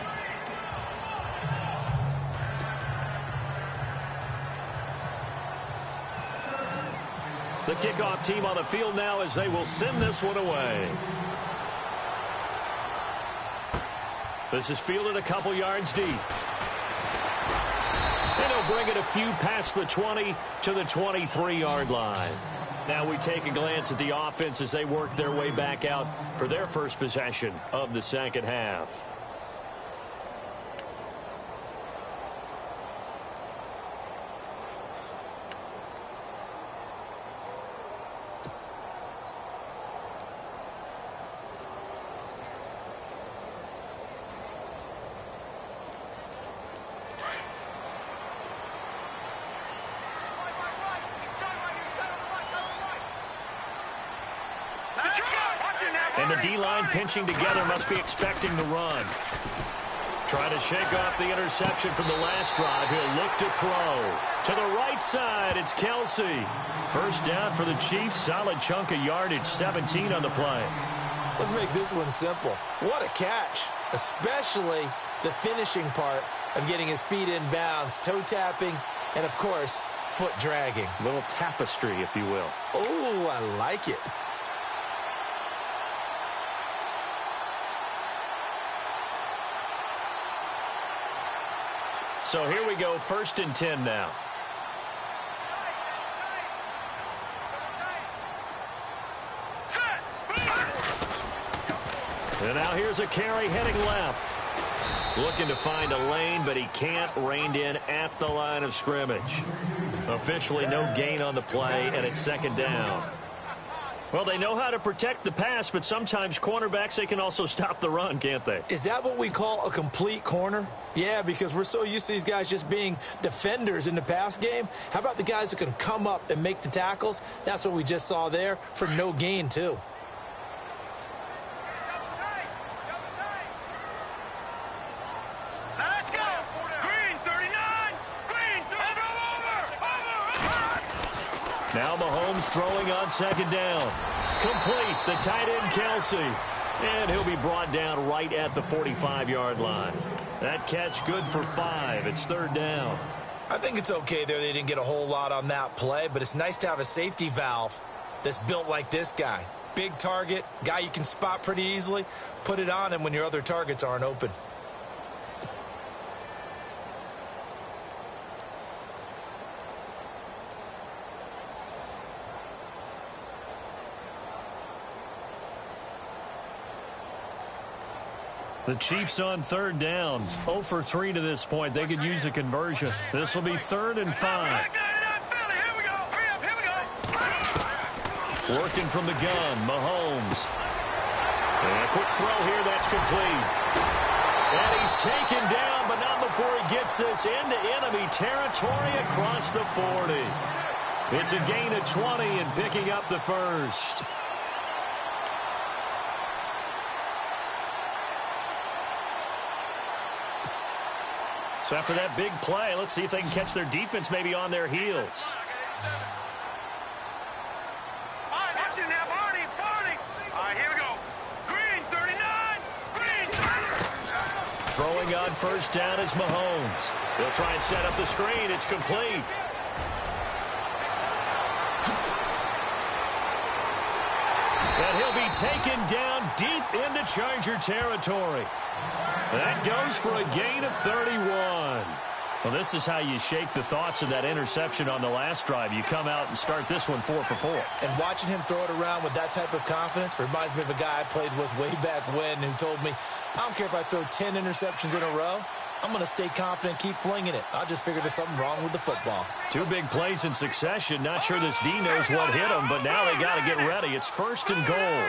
The kickoff team on the field now as they will send this one away. This is fielded a couple yards deep. And he'll bring it a few past the 20 to the 23-yard line. Now we take a glance at the offense as they work their way back out for their first possession of the second half. And the D-line pinching together must be expecting the run. Trying to shake off the interception from the last drive. He'll look to throw. To the right side, it's Kelsey. First down for the Chiefs. Solid chunk of yardage, 17 on the play. Let's make this one simple. What a catch, especially the finishing part of getting his feet in bounds, toe tapping, and, of course, foot dragging. A little tapestry, if you will. Oh, I like it. So here we go, 1st and 10 now. And now here's a carry heading left. Looking to find a lane, but he can't. Reined in at the line of scrimmage. Officially no gain on the play, and it's second down. Well, they know how to protect the pass, but sometimes cornerbacks, they can also stop the run, can't they? Is that what we call a complete corner? Yeah, because we're so used to these guys just being defenders in the pass game. How about the guys who can come up and make the tackles? That's what we just saw there for no gain, too. Now Mahomes throwing on second down. Complete, the tight end Kelsey. And he'll be brought down right at the 45-yard line. That catch good for 5. It's third down. I think it's okay there. They didn't get a whole lot on that play, but it's nice to have a safety valve that's built like this guy. Big target, guy you can spot pretty easily. Put it on him when your other targets aren't open. The Chiefs on third down. 0 for 3 to this point. They could use a conversion. This will be 3rd and 5. Working from the gun, Mahomes. And a quick throw here, that's complete. And he's taken down, but not before he gets this into enemy territory across the 40. It's a gain of 20 and picking up the first. So after that big play, let's see if they can catch their defense maybe on their heels. Throwing on first down is Mahomes. They'll try and set up the screen. It's complete. And he'll be taken down deep into Charger territory. That goes for a gain of 31. Well, this is how you shake the thoughts of that interception on the last drive. You come out and start this one 4 for 4. And watching him throw it around with that type of confidence reminds me of a guy I played with way back when who told me, I don't care if I throw 10 interceptions in a row. I'm going to stay confident, keep flinging it. I just figured there's something wrong with the football. 2 big plays in succession. Not sure this D knows what hit him, but now they got to get ready. It's 1st and goal.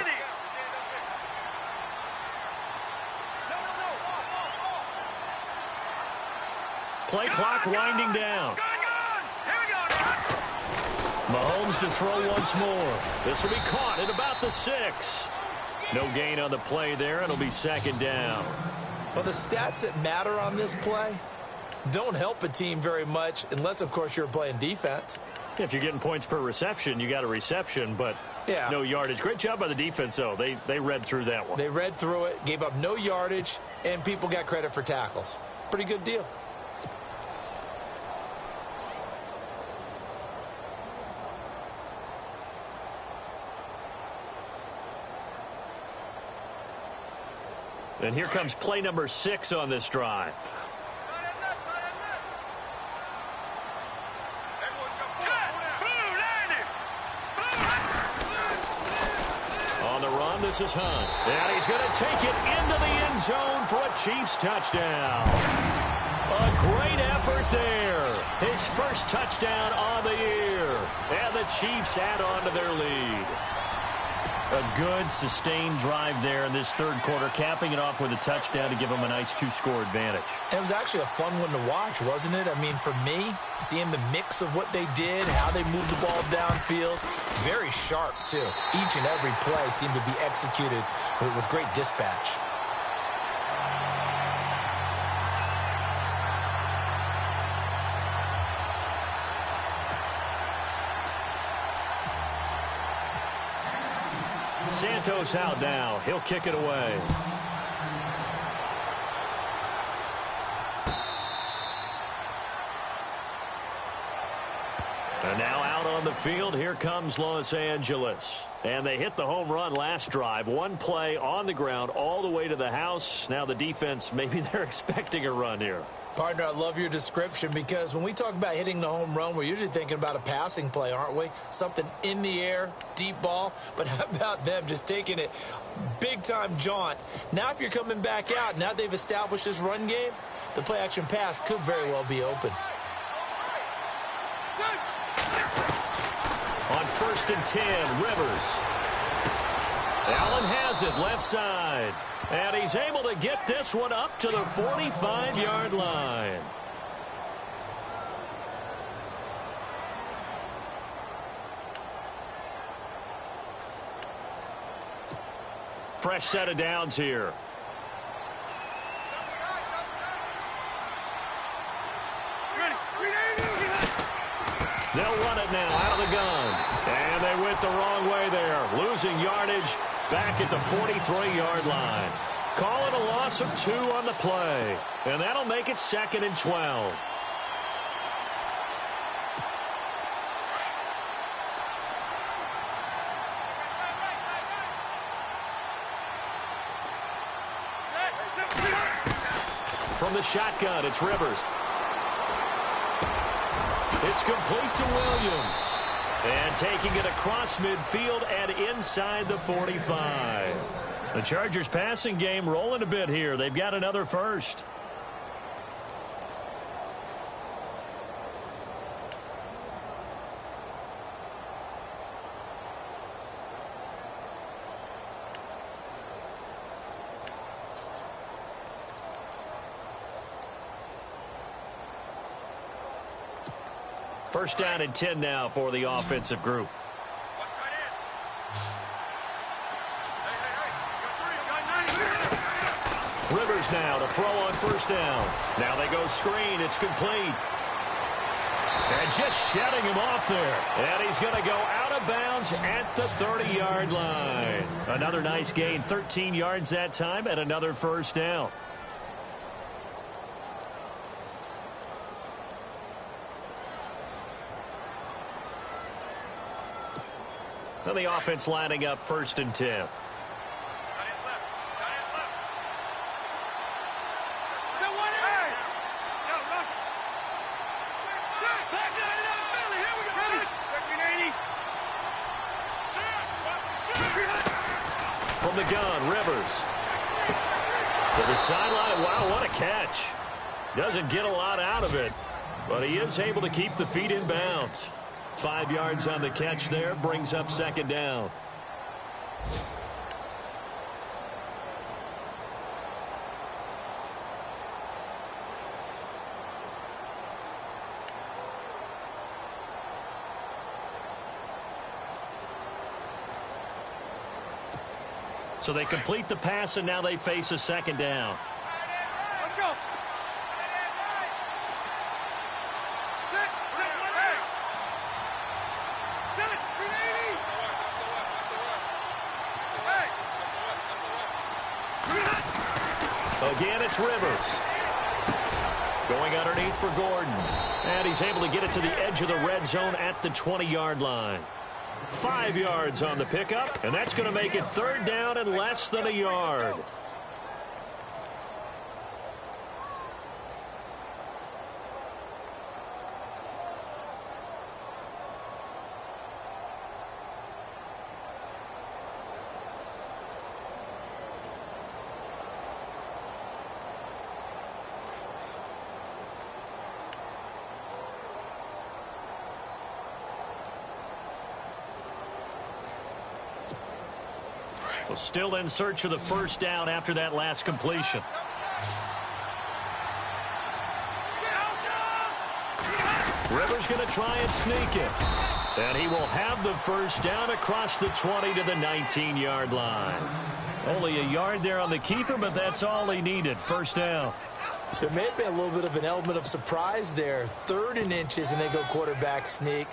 Play clock winding down. Mahomes to throw once more. This will be caught at about the 6. No gain on the play there. It'll be 2nd down. Well, the stats that matter on this play don't help a team very much unless, of course, you're playing defense. If you're getting points per reception, you got a reception, but no yardage. Great job by the defense, though. They read through that one. They read through it, gave up no yardage, and people got credit for tackles. Pretty good deal. And here comes play number 6 on this drive. On the run, this is Hunt. And he's going to take it into the end zone for a Chiefs touchdown. A great effort there. His first touchdown on the year. And the Chiefs add on to their lead. A good, sustained drive there in this 3rd quarter, capping it off with a touchdown to give them a nice 2-score advantage. It was actually a fun one to watch, wasn't it? I mean, for me, seeing the mix of what they did, how they moved the ball downfield, very sharp, too. Each and every play seemed to be executed with great dispatch. Santos out now. He'll kick it away. And now out on the field, here comes Los Angeles. And they hit the home run last drive. 1 play on the ground all the way to the house. Now the defense, maybe they're expecting a run here. Partner, I love your description because when we talk about hitting the home run, we're usually thinking about a passing play, aren't we? Something in the air, deep ball. But how about them just taking it big-time jaunt? Now if you're coming back out, now they've established this run game, the play-action pass could very well be open. On 1st and 10, Rivers. Allen has it left side. And he's able to get this one up to the 45-yard line. Fresh set of downs here. They'll run it now out of the gun. And they went the wrong way there. Losing yardage back at the 43-yard line. Call it a loss of 2 on the play. And that'll make it 2nd and 12. From the shotgun, it's Rivers. It's complete to Williams. And taking it across midfield and inside the 45. The Chargers passing game rolling a bit here. They've got another first. First down and 10 now for the offensive group. Rivers now to throw on first down. Now they go screen. It's complete. And just shutting him off there. And he's going to go out of bounds at the 30-yard line. Another nice gain, 13 yards that time, and another first down. So the offense lining up 1st and 10. From the gun, Rivers. To the sideline. Wow, what a catch. Doesn't get a lot out of it, but he is able to keep the feet in bounds. 5 yards on the catch there, brings up 2nd down. So they complete the pass, and now they face a 2nd down. Let's go. Again, it's Rivers. Going underneath for Gordon. And he's able to get it to the edge of the red zone at the 20-yard line. 5 yards on the pickup, and that's going to make it 3rd down and less than a yard. Well, still in search of the first down after that last completion. Rivers going to try and sneak it. And he will have the first down across the 20 to the 19-yard line. Only a yard there on the keeper, but that's all he needed. First down. There may have been a little bit of an element of surprise there. 3rd and inches, and they go quarterback sneak.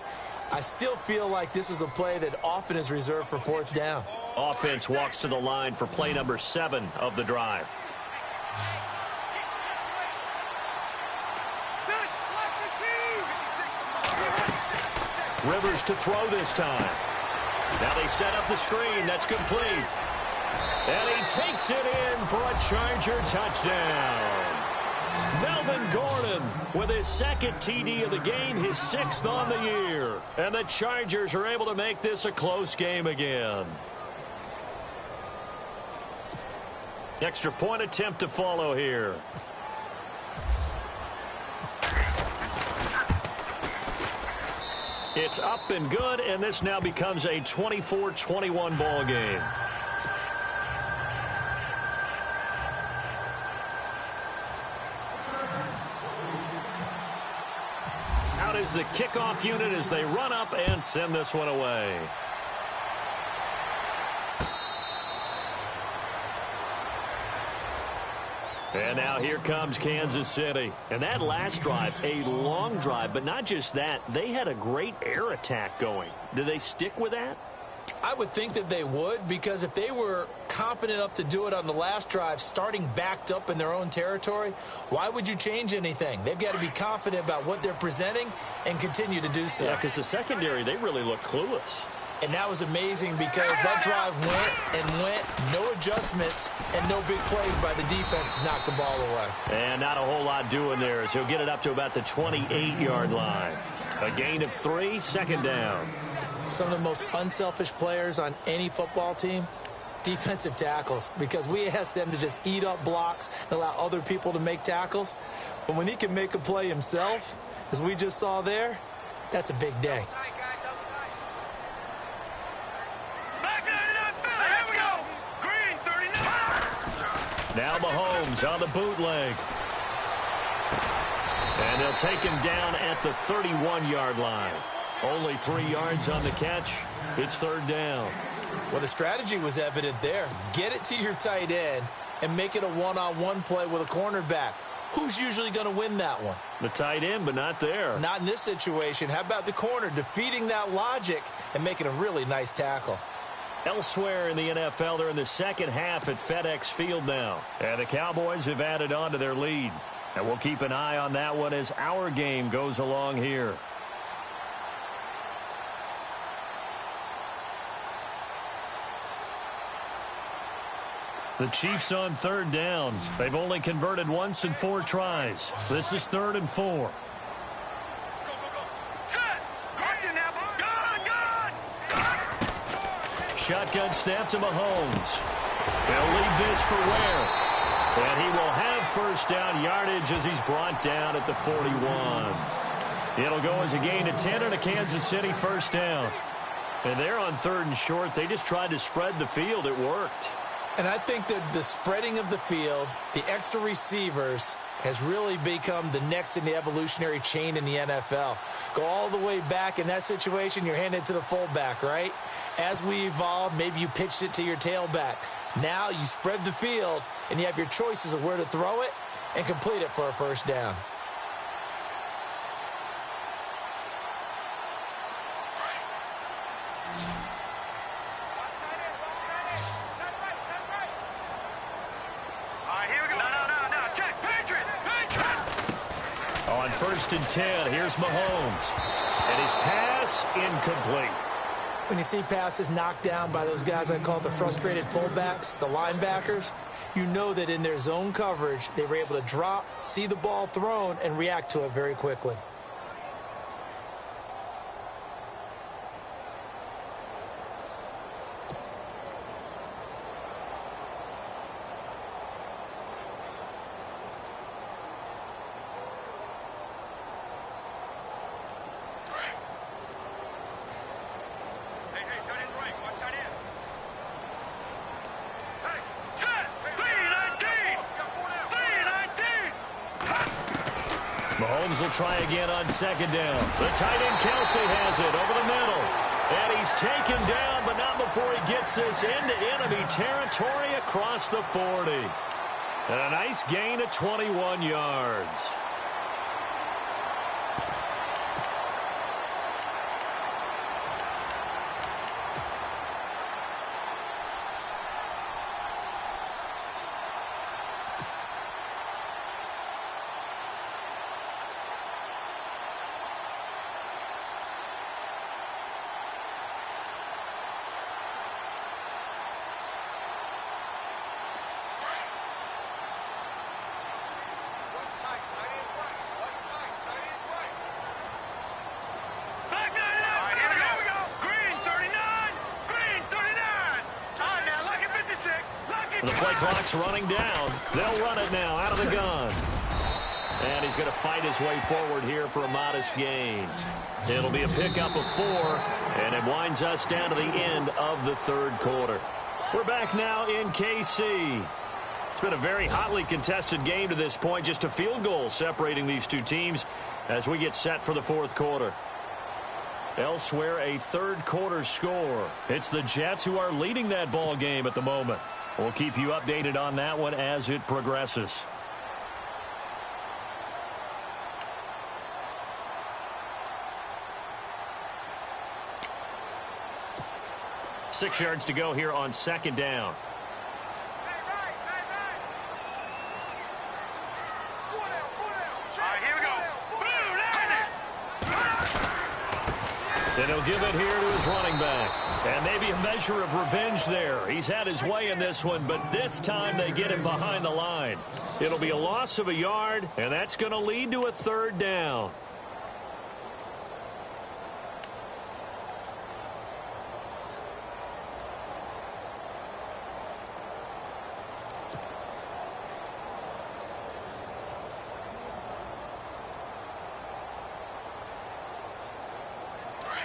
I still feel like this is a play that often is reserved for 4th down. Offense walks to the line for play number 7 of the drive. Rivers to throw this time. Now they set up the screen. That's complete. And he takes it in for a Charger touchdown. Melvin Gordon with his second TD of the game, his 6th on the year. And the Chargers are able to make this a close game again. Extra point attempt to follow here. It's up and good, and this now becomes a 24-21 ball game. Out is the kickoff unit as they run up and send this one away. And now here comes Kansas City. And that last drive, a long drive, but not just that. They had a great air attack going. Do they stick with that? I would think that they would, because if they were confident enough to do it on the last drive, starting backed up in their own territory, why would you change anything? They've got to be confident about what they're presenting and continue to do so. Yeah, because the secondary, they really look clueless. And that was amazing because that drive went, no adjustments, and no big plays by the defense to knock the ball away. And not a whole lot doing there as he'll get it up to about the 28-yard line. A gain of 3, second down. Some of the most unselfish players on any football team, defensive tackles, because we ask them to just eat up blocks and allow other people to make tackles. But when he can make a play himself, as we just saw there, that's a big day. Now Mahomes on the bootleg. And they'll take him down at the 31-yard line. Only 3 yards on the catch. It's third down. Well, the strategy was evident there. Get it to your tight end and make it a one-on-one play with a cornerback. Who's usually going to win that one? The tight end, but not there. Not in this situation. How about the corner defeating that logic and making a really nice tackle? Elsewhere in the NFL, they're in the second half at FedEx Field now. And the Cowboys have added on to their lead. And we'll keep an eye on that one as our game goes along here. The Chiefs on third down. They've only converted once in 4 tries. This is 3rd and 4. Shotgun snap to Mahomes. They'll leave this for Ware. And he will have first down yardage as he's brought down at the 41. It'll go as a gain of 10 and a Kansas City first down. And they're on 3rd and short. They just tried to spread the field. It worked. And I think that the spreading of the field, the extra receivers, has really become the next in the evolutionary chain in the NFL. Go all the way back in that situation, you're handed to the fullback, right? As we evolve, maybe you pitched it to your tailback. Now you spread the field, and you have your choices of where to throw it and complete it for a first down. On 1st and 10, here's Mahomes. And his pass incomplete. When you see passes knocked down by those guys I call the frustrated fullbacks, the linebackers, you know that in their zone coverage, they were able to drop, see the ball thrown, and react to it very quickly. Mahomes will try again on 2nd down. The tight end Kelsey has it over the middle. And he's taken down, but not before he gets this into enemy territory across the 40. And a nice gain of 21 yards. The play clock's running down. They'll run it now out of the gun. And he's going to fight his way forward here for a modest gain. It'll be a pickup of 4, and it winds us down to the end of the third quarter. We're back now in KC. It's been a very hotly contested game to this point. Just a field goal separating these two teams as we get set for the fourth quarter. Elsewhere, a third quarter score. It's the Jets who are leading that ball game at the moment. We'll keep you updated on that one as it progresses. Six yards to go here on second down. And he'll give it here to his running back. And maybe a measure of revenge there. He's had his way in this one, but this time they get him behind the line. It'll be a loss of a yard, and that's going to lead to a third down.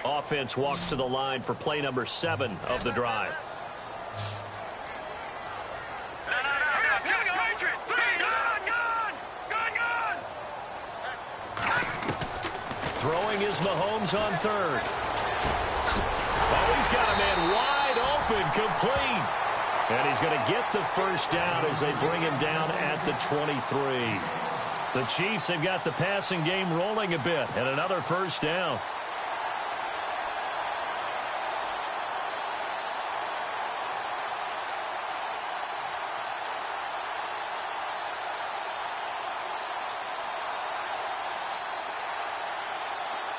Offense walks to the line for play number 7 of the drive. Throwing is Mahomes on third. Oh, he's got a man wide open, complete. And he's going to get the first down as they bring him down at the 23. The Chiefs have got the passing game rolling a bit, and another first down.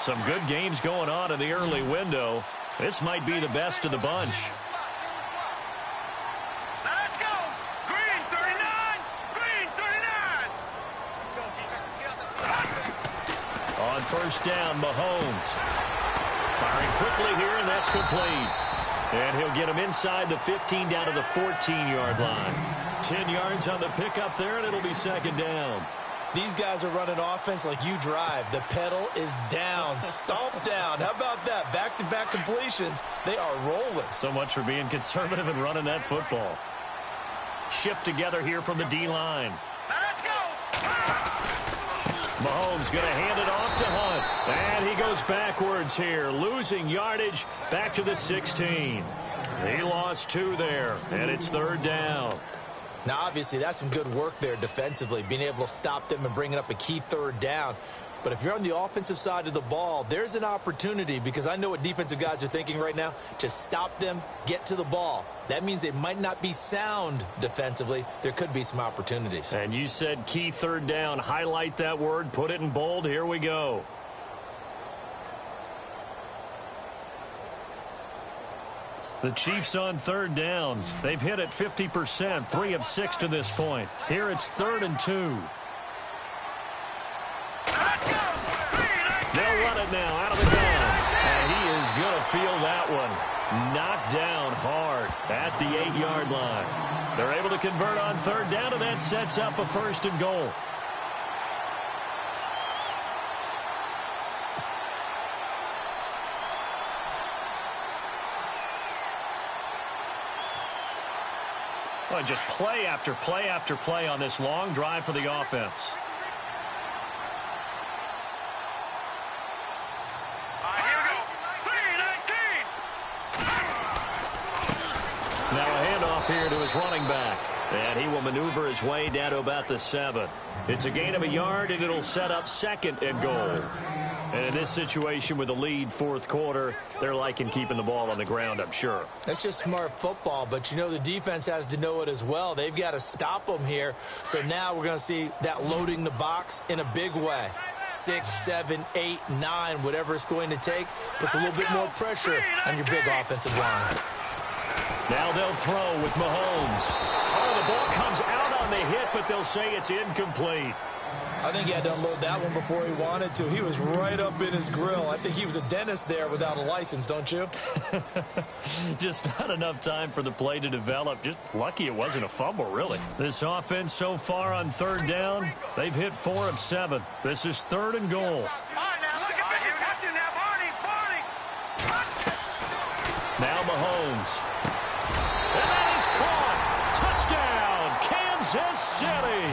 Some good games going on in the early window. This might be the best of the bunch. Now let's go. Green 39. Green 39. Let's go, defense. Let's get out the On first down, Mahomes. Firing quickly here, and that's complete. And he'll get him inside the 15 down to the 14-yard line. 10 yards on the pickup there, and it'll be second down. These guys are running offense like you drive. The pedal is down, stomped down. How about that? Back-to-back completions. They are rolling. So much for being conservative and running that football. Shift together here from the D-line. Let's go. Mahomes going to hand it off to Hunt. And he goes backwards here, losing yardage back to the 16. He lost 2 there, and it's third down. Now, obviously, that's some good work there defensively, being able to stop them and bringing up a key third down. But if you're on the offensive side of the ball, there's an opportunity, because I know what defensive guys are thinking right now, to stop them, get to the ball. That means they might not be sound defensively. There could be some opportunities. And you said key third down. Highlight that word, put it in bold. Here we go. The Chiefs on third down. They've hit it 50%, 3 of 6 to this point. Here it's 3rd and 2. They'll run it now out of the gun. And he is going to feel that one. Knocked down hard at the 8-yard line. They're able to convert on third down, and that sets up a 1st and goal. Well, just play after play after play on this long drive for the offense. Here we go. 3-19. Now a handoff here to his running back. And he will maneuver his way down to about the 7. It's a gain of a yard, and it'll set up 2nd and goal. And in this situation with the lead, 4th quarter, they're liking keeping the ball on the ground, I'm sure. That's just smart football, but you know the defense has to know it as well. They've got to stop them here. So now we're going to see that loading the box in a big way. 6, 7, 8, 9, whatever it's going to take, puts a little bit more pressure on your big offensive line. Now they'll throw with Mahomes. Oh, the ball comes out on the hit, but they'll say it's incomplete. I think he had to unload that one before he wanted to. He was right up in his grill. I think he was a dentist there without a license, don't you? Just not enough time for the play to develop. Just lucky it wasn't a fumble, really. This offense so far on third down, they've hit 4 of 7. This is 3rd and goal. All right, now look at this. Watch it now, Barney. Now Mahomes. And that is caught. Touchdown, Kansas City.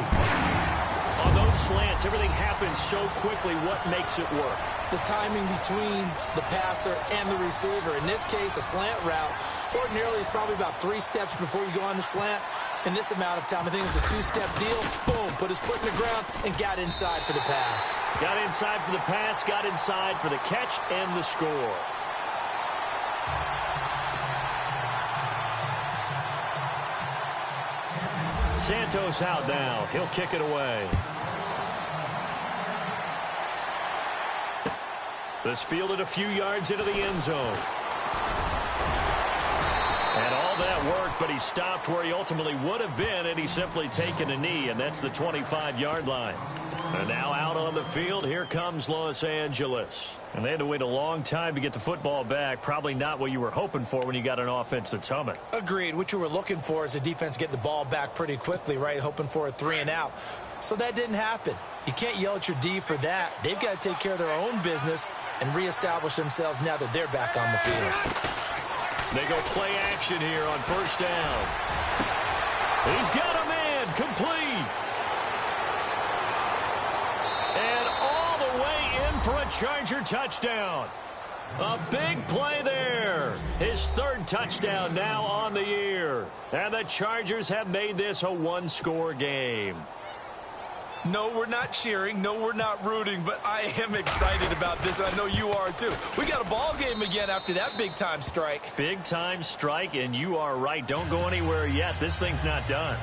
On those slants, everything happens so quickly. What makes it work? The timing between the passer and the receiver. In this case, a slant route. Ordinarily, it's probably about 3 steps before you go on the slant. In this amount of time, I think it was a 2-step deal. Boom, put his foot in the ground and got inside for the pass. Got inside for the pass, got inside for the catch and the score. Santos out now. He'll kick it away. This fielded a few yards into the end zone. And all that worked, but he stopped where he ultimately would have been, and he's simply taken a knee, and that's the 25-yard line. And now out on the field, here comes Los Angeles. And they had to wait a long time to get the football back. Probably not what you were hoping for when you got an offense that's humming. Agreed. What you were looking for is the defense get the ball back pretty quickly, right? Hoping for a 3-and-out. So that didn't happen. You can't yell at your D for that. They've got to take care of their own business and reestablish themselves now that they're back on the field. They go play action here on first down. He's got a man complete. And all the way in for a Charger touchdown. A big play there. His 3rd touchdown now on the year. And the Chargers have made this a one-score game. No, we're not cheering. No, we're not rooting. But I am excited about this, and I know you are too. We got a ball game again after that big-time strike. Big-time strike, and you are right. Don't go anywhere yet. This thing's not done.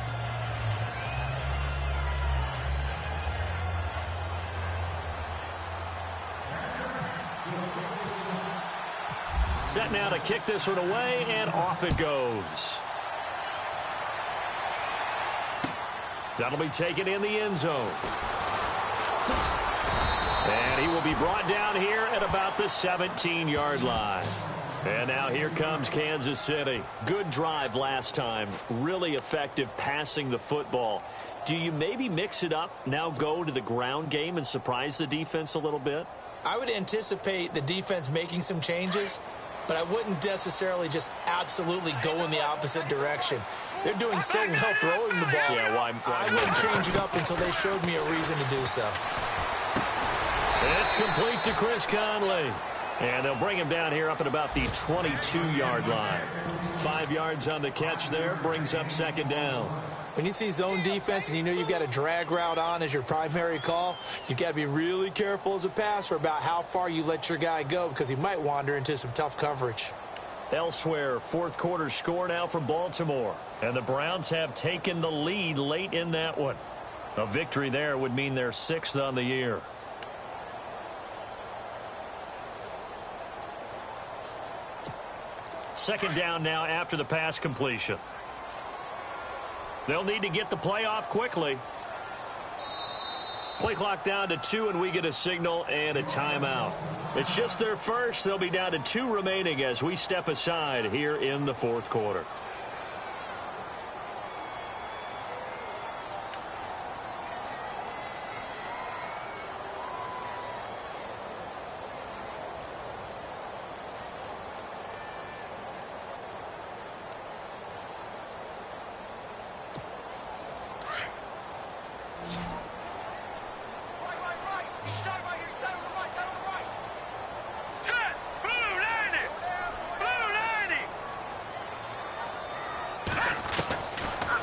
Set now to kick this one away, and off it goes. That'll be taken in the end zone. And he will be brought down here at about the 17-yard line. And now here comes Kansas City. Good drive last time. Really effective passing the football. Do you maybe mix it up, now go to the ground game and surprise the defense a little bit? I would anticipate the defense making some changes, but I wouldn't necessarily just absolutely go in the opposite direction. They're doing so well throwing the ball. Yeah, why I wouldn't change it up until they showed me a reason to do so. It's complete to Chris Conley. And they'll bring him down here up at about the 22-yard line. 5 yards on the catch there, brings up 2nd down. When you see zone defense and you know you've got a drag route on as your primary call, you've got to be really careful as a passer about how far you let your guy go because he might wander into some tough coverage. Elsewhere, 4th quarter score now for Baltimore. And the Browns have taken the lead late in that one. A victory there would mean they're 6th on the year. Second down now after the pass completion. They'll need to get the play off quickly. Play clock down to 2, and we get a signal and a timeout. It's just their first. They'll be down to 2 remaining as we step aside here in the 4th quarter.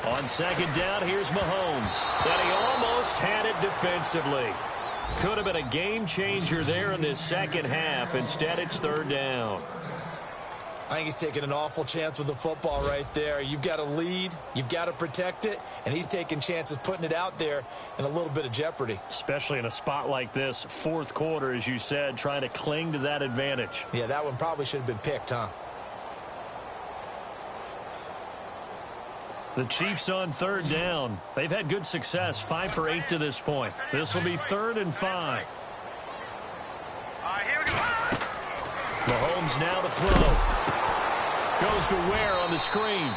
On second down, here's Mahomes. And he almost had it defensively. Could have been a game changer there in this second half. Instead, it's 3rd down. I think he's taking an awful chance with the football right there. You've got to lead, you've got to protect it, and he's taking chances putting it out there in a little bit of jeopardy. Especially in a spot like this, 4th quarter, as you said, trying to cling to that advantage. Yeah, that one probably should have been picked, huh? The Chiefs on third down. They've had good success, 5 for 8 to this point. This will be 3rd and 5. Here we go. Mahomes now to throw. Goes to Ware on the screen.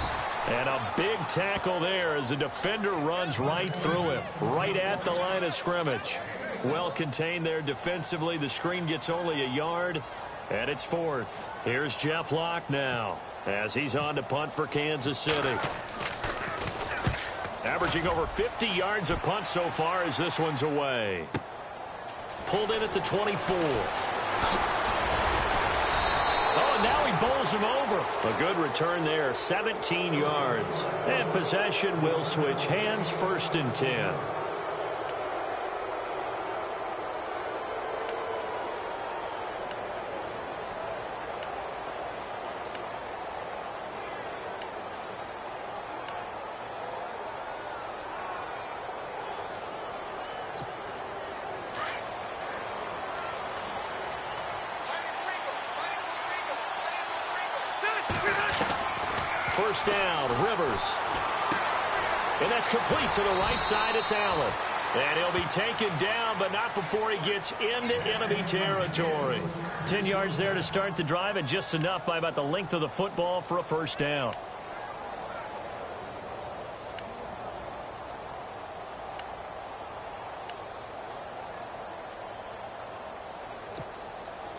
And a big tackle there as the defender runs right through him, right at the line of scrimmage. Well contained there defensively. The screen gets only a yard, and it's 4th. Here's Jeff Locke now as he's on to punt for Kansas City. Averaging over 50 yards a punt so far as this one's away. Pulled in at the 24. Oh, and now he bowls him over. A good return there, 17 yards. And possession will switch hands, 1st and 10. First down, Rivers. And that's complete to the right side. It's Allen. And he'll be taken down, but not before he gets into enemy territory. 10 yards there to start the drive, and just enough by about the length of the football for a first down.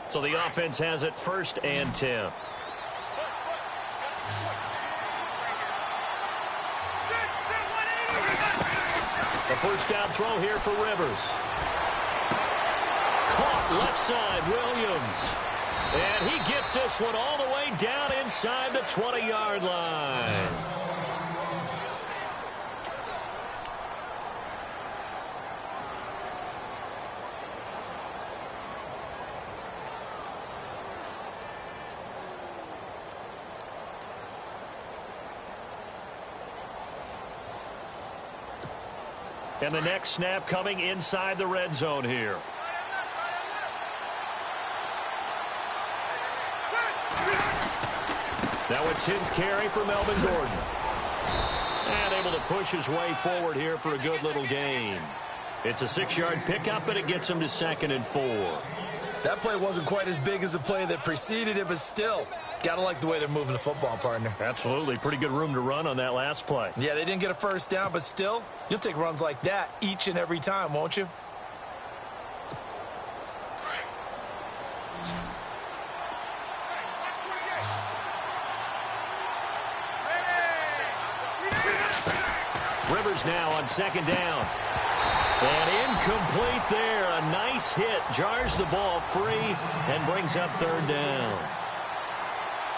So the offense has it 1st and 10. The first down throw here for Rivers. Caught left side, Williams. And he gets this one all the way down inside the 20-yard line. And the next snap coming inside the red zone here. Now a 10th carry for Melvin Gordon. And able to push his way forward here for a good little gain. It's a 6-yard pickup, but it gets him to 2nd and 4. That play wasn't quite as big as the play that preceded it, but still, gotta like the way they're moving the football, partner. Absolutely. Pretty good room to run on that last play. Yeah, they didn't get a first down, but still, you'll take runs like that each and every time, won't you? Rivers now on 2nd down. And incomplete there. A nice hit. Jars the ball free and brings up 3rd down.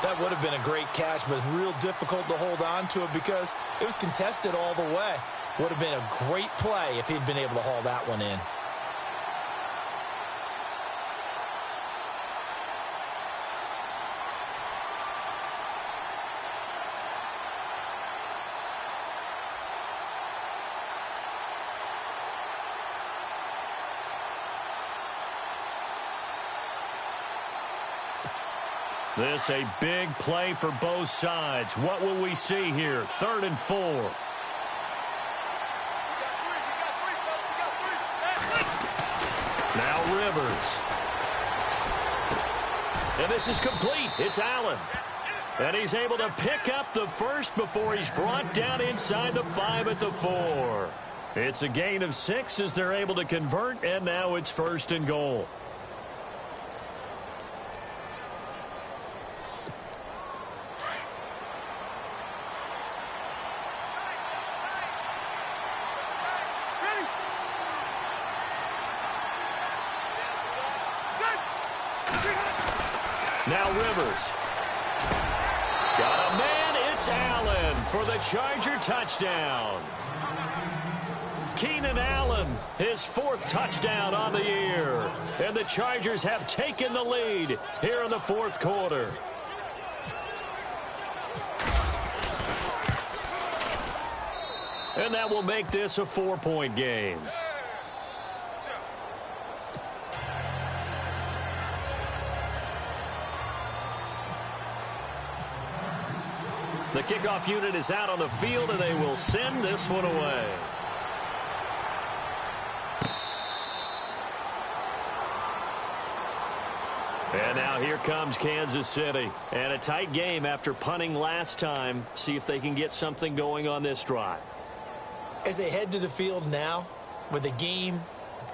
That would have been a great catch, but it's real difficult to hold on to it because it was contested all the way. Would have been a great play if he'd been able to haul that one in. This a big play for both sides. What will we see here? 3rd and 4. Now Rivers. And this is complete. It's Allen. And he's able to pick up the first before he's brought down inside the 5 at the 4. It's a gain of 6 as they're able to convert, and now it's 1st and goal. Now Rivers. Got a man. It's Allen for the Charger touchdown. Keenan Allen, his 4th touchdown on the year. And the Chargers have taken the lead here in the 4th quarter. And that will make this a 4-point game. The kickoff unit is out on the field, and they will send this one away. And now here comes Kansas City. And a tight game after punting last time. See if they can get something going on this drive. As they head to the field now, with the game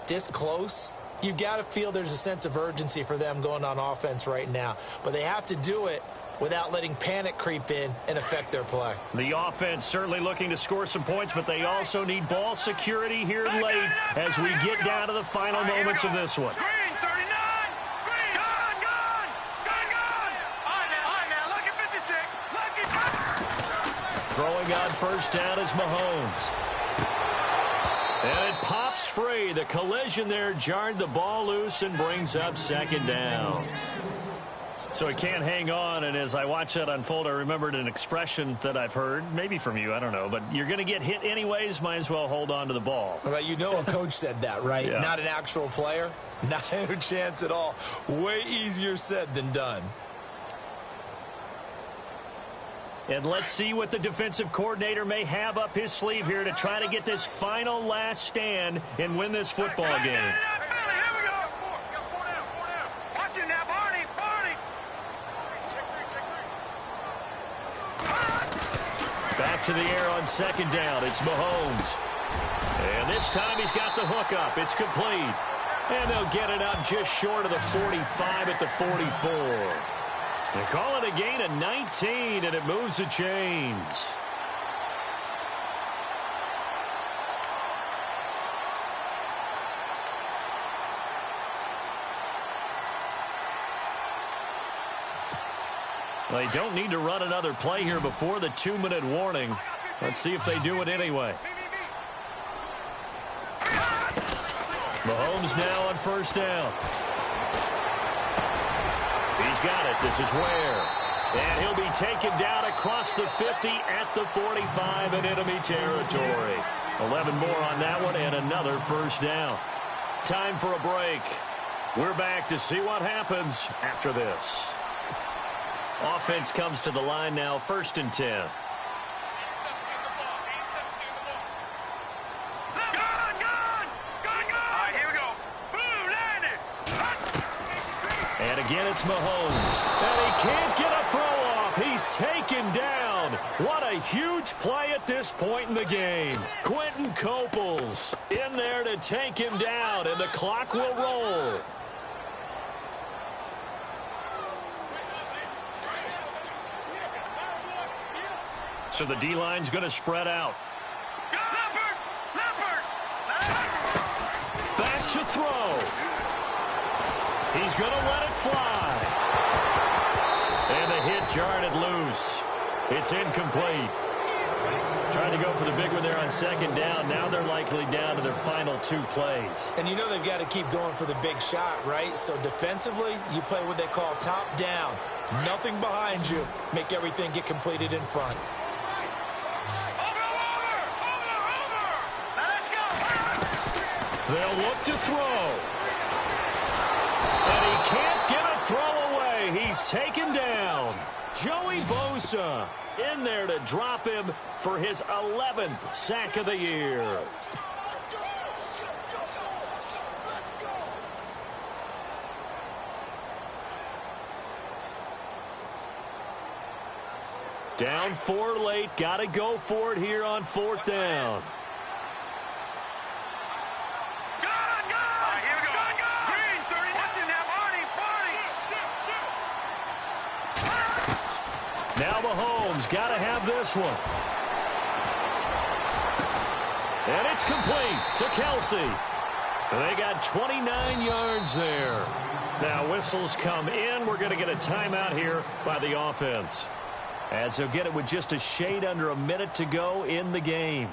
this close, you've got to feel there's a sense of urgency for them going on offense right now. But they have to do it without letting panic creep in and affect their play. The offense certainly looking to score some points, but they also need ball security here late as we get down to the final moments of this one. Throwing on first down is Mahomes. And it pops free. The collision there jarred the ball loose and brings up second down. So he can't hang on, and as I watch that unfold, I remembered an expression that I've heard, maybe from you, I don't know, but you're going to get hit anyways, might as well hold on to the ball. Well, you know a coach said that, right? Yeah. Not an actual player. Not a chance at all. Way easier said than done. And let's see what the defensive coordinator may have up his sleeve here to try to get this final last stand and win this football game. Back to the air on second down. It's Mahomes. And this time he's got the hook up. It's complete. And they'll get it up just short of the 45 at the 44. They call it a gain of 19, and it moves the chains. They don't need to run another play here before the 2-minute warning. Let's see if they do it anyway. Mahomes now on first down. He's got it. This is Ware. And he'll be taken down across the 50 at the 45 in enemy territory. 11 more on that one and another first down. Time for a break. We're back to see what happens after this. Offense comes to the line now, 1st and 10. And again, it's Mahomes. And he can't get a throw off. He's taken down. What a huge play at this point in the game. Quentin Coples in there to take him down, and the clock will roll. So the D-line's going to spread out. Back to throw. He's going to let it fly. And the hit jarred it loose. It's incomplete. Trying to go for the big one there on second down. Now they're likely down to their final 2 plays. And you know they've got to keep going for the big shot, right? So defensively, you play what they call top down. Nothing behind you. Make everything get completed in front. They'll look to throw. And he can't get a throw away. He's taken down. Joey Bosa in there to drop him for his 11th sack of the year. Down 4 late. Got to go for it here on 4th down. Now Mahomes got to have this one. And it's complete to Kelsey. They got 29 yards there. Now whistles come in. We're going to get a timeout here by the offense, as they'll get it with just a shade under a minute to go in the game.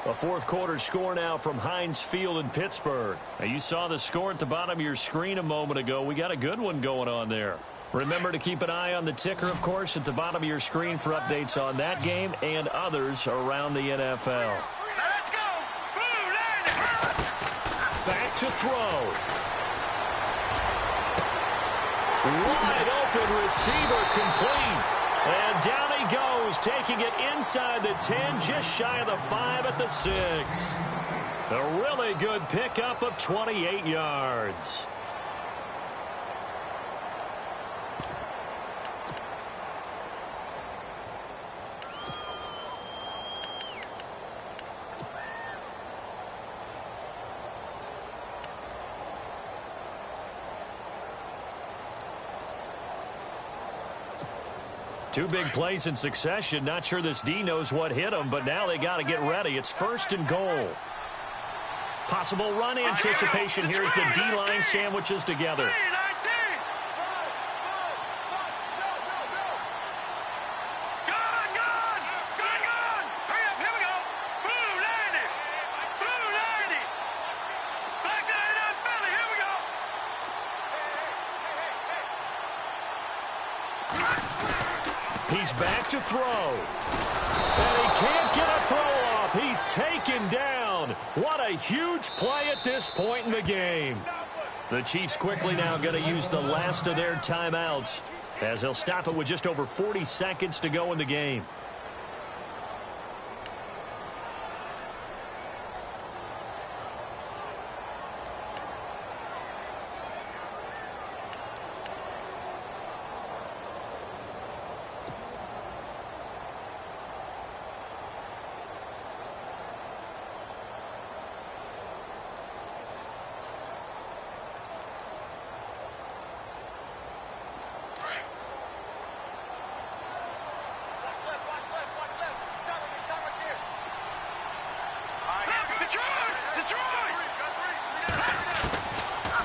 A 4th quarter score now from Heinz Field in Pittsburgh. Now you saw the score at the bottom of your screen a moment ago. We got a good one going on there. Remember to keep an eye on the ticker, of course, at the bottom of your screen for updates on that game and others around the NFL. Let's go! Back to throw. Wide open receiver complete. And down he goes, taking it inside the 10, just shy of the 5 at the 6. A really good pickup of 28 yards. Two big plays in succession. Not sure this D knows what hit him, but now they got to get ready. It's 1st and goal. Possible run anticipation here as the D-line sandwiches together. He's back to throw. And he can't get a throw off. He's taken down. What a huge play at this point in the game. The Chiefs quickly now going to use the last of their timeouts as they'll stop it with just over 40 seconds to go in the game.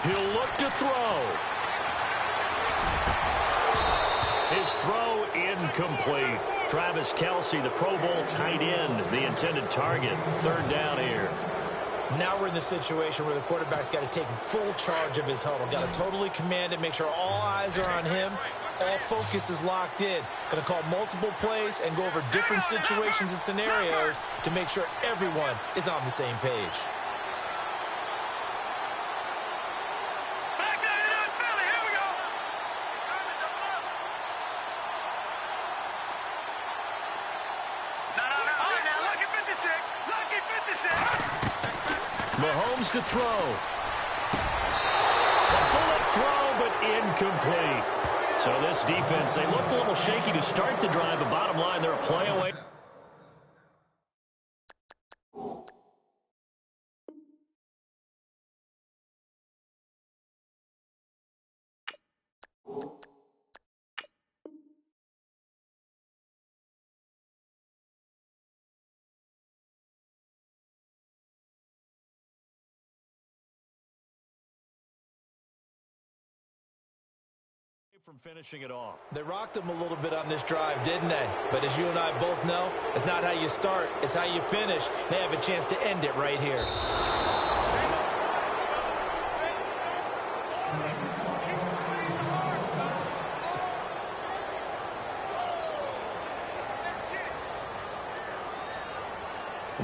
He'll look to throw. His throw incomplete. Travis Kelce, the Pro Bowl tight end, the intended target. 3rd down here. Now we're in the situation where the quarterback's got to take full charge of his huddle. Got to totally command it, make sure all eyes are on him. All focus is locked in. Going to call multiple plays and go over different situations and scenarios to make sure everyone is on the same page. Mahomes to throw. A bullet throw, but incomplete. So this defense, they looked a little shaky to start the drive, but bottom line, they're a play away. From finishing it off. They rocked him a little bit on this drive, didn't they? But as you and I both know, it's not how you start, it's how you finish. They have a chance to end it right here.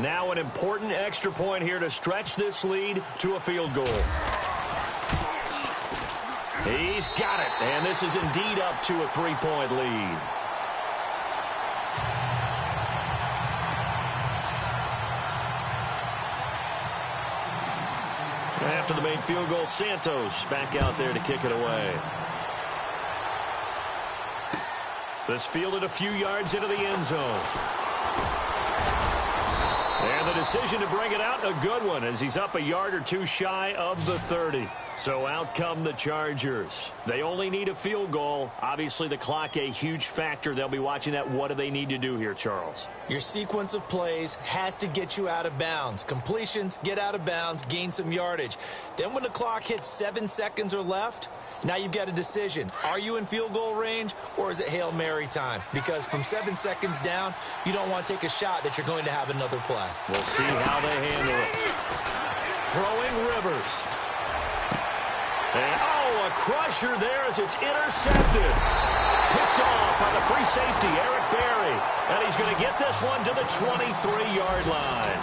Now an important extra point here to stretch this lead to a field goal. He's got it, and this is indeed up to a 3-point lead. After the main field goal, Santos back out there to kick it away. This fielded a few yards into the end zone. And the decision to bring it out, a good one, as he's up a yard or two shy of the 30. So out come the Chargers. They only need a field goal. Obviously, the clock a huge factor. They'll be watching that. What do they need to do here, Charles? Your sequence of plays has to get you out of bounds. Completions, get out of bounds, gain some yardage. Then when the clock hits 7 seconds or left, now you've got a decision. Are you in field goal range, or is it Hail Mary time? Because from 7 seconds down, you don't want to take a shot that you're going to have another play. We'll see how they handle it. Throwing Rivers. And, oh, a crusher there as it's intercepted. Picked off by the free safety, Eric Berry. And he's going to get this one to the 23-yard line.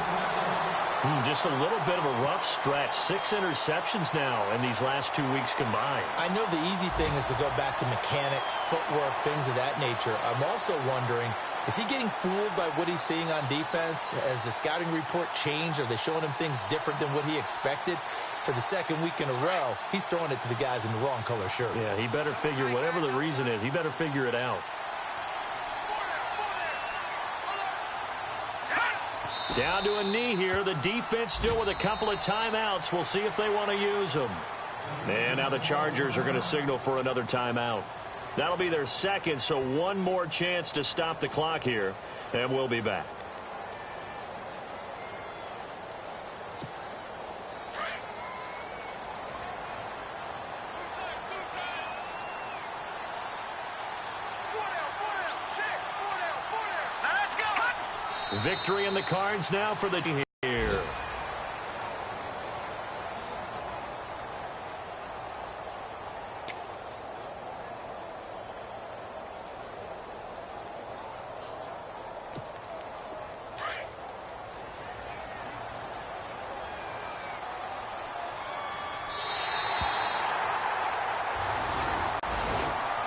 Just a little bit of a rough stretch. 6 interceptions now in these last 2 weeks combined. I know the easy thing is to go back to mechanics, footwork, things of that nature. I'm also wondering, is he getting fooled by what he's seeing on defense? Has the scouting report changed? Are they showing him things different than what he expected? For the second week in a row, he's throwing it to the guys in the wrong color shirts. Yeah, he better figure, whatever the reason is, he better figure it out. Down to a knee here. The defense still with a couple of timeouts. We'll see if they want to use them. And now the Chargers are going to signal for another timeout. That'll be their second, so one more chance to stop the clock here, and we'll be back. Victory in the cards now for the team here.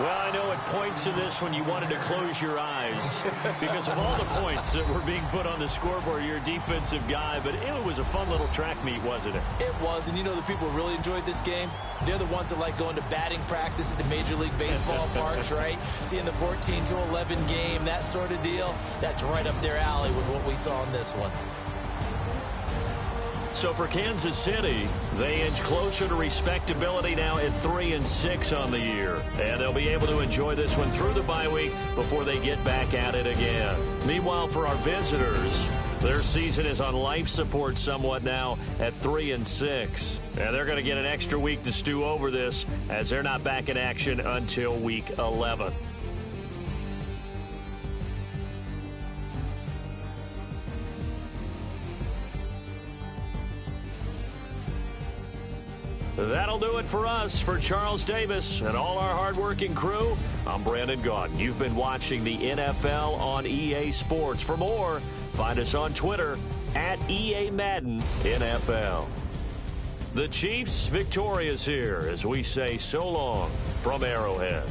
Well, I know at points in this when you wanted to close your eyes because of all the points that were being put on the scoreboard. You're a defensive guy, but it was a fun little track meet, wasn't it? It was, and you know the people who really enjoyed this game? They're the ones that like going to batting practice at the Major League Baseball parks, right? Seeing the 14-11 game, that sort of deal. That's right up their alley with what we saw in this one. So for Kansas City, they inch closer to respectability now at 3-6 on the year. And they'll be able to enjoy this one through the bye week before they get back at it again. Meanwhile, for our visitors, their season is on life support somewhat now at 3-6. And they're going to get an extra week to stew over this as they're not back in action until week 11. That'll do it for us. For Charles Davis and all our hardworking crew, I'm Brandon Gaudin. You've been watching the NFL on EA Sports. For more, find us on Twitter at EA Madden NFL. The Chiefs victorious here as we say so long from Arrowhead.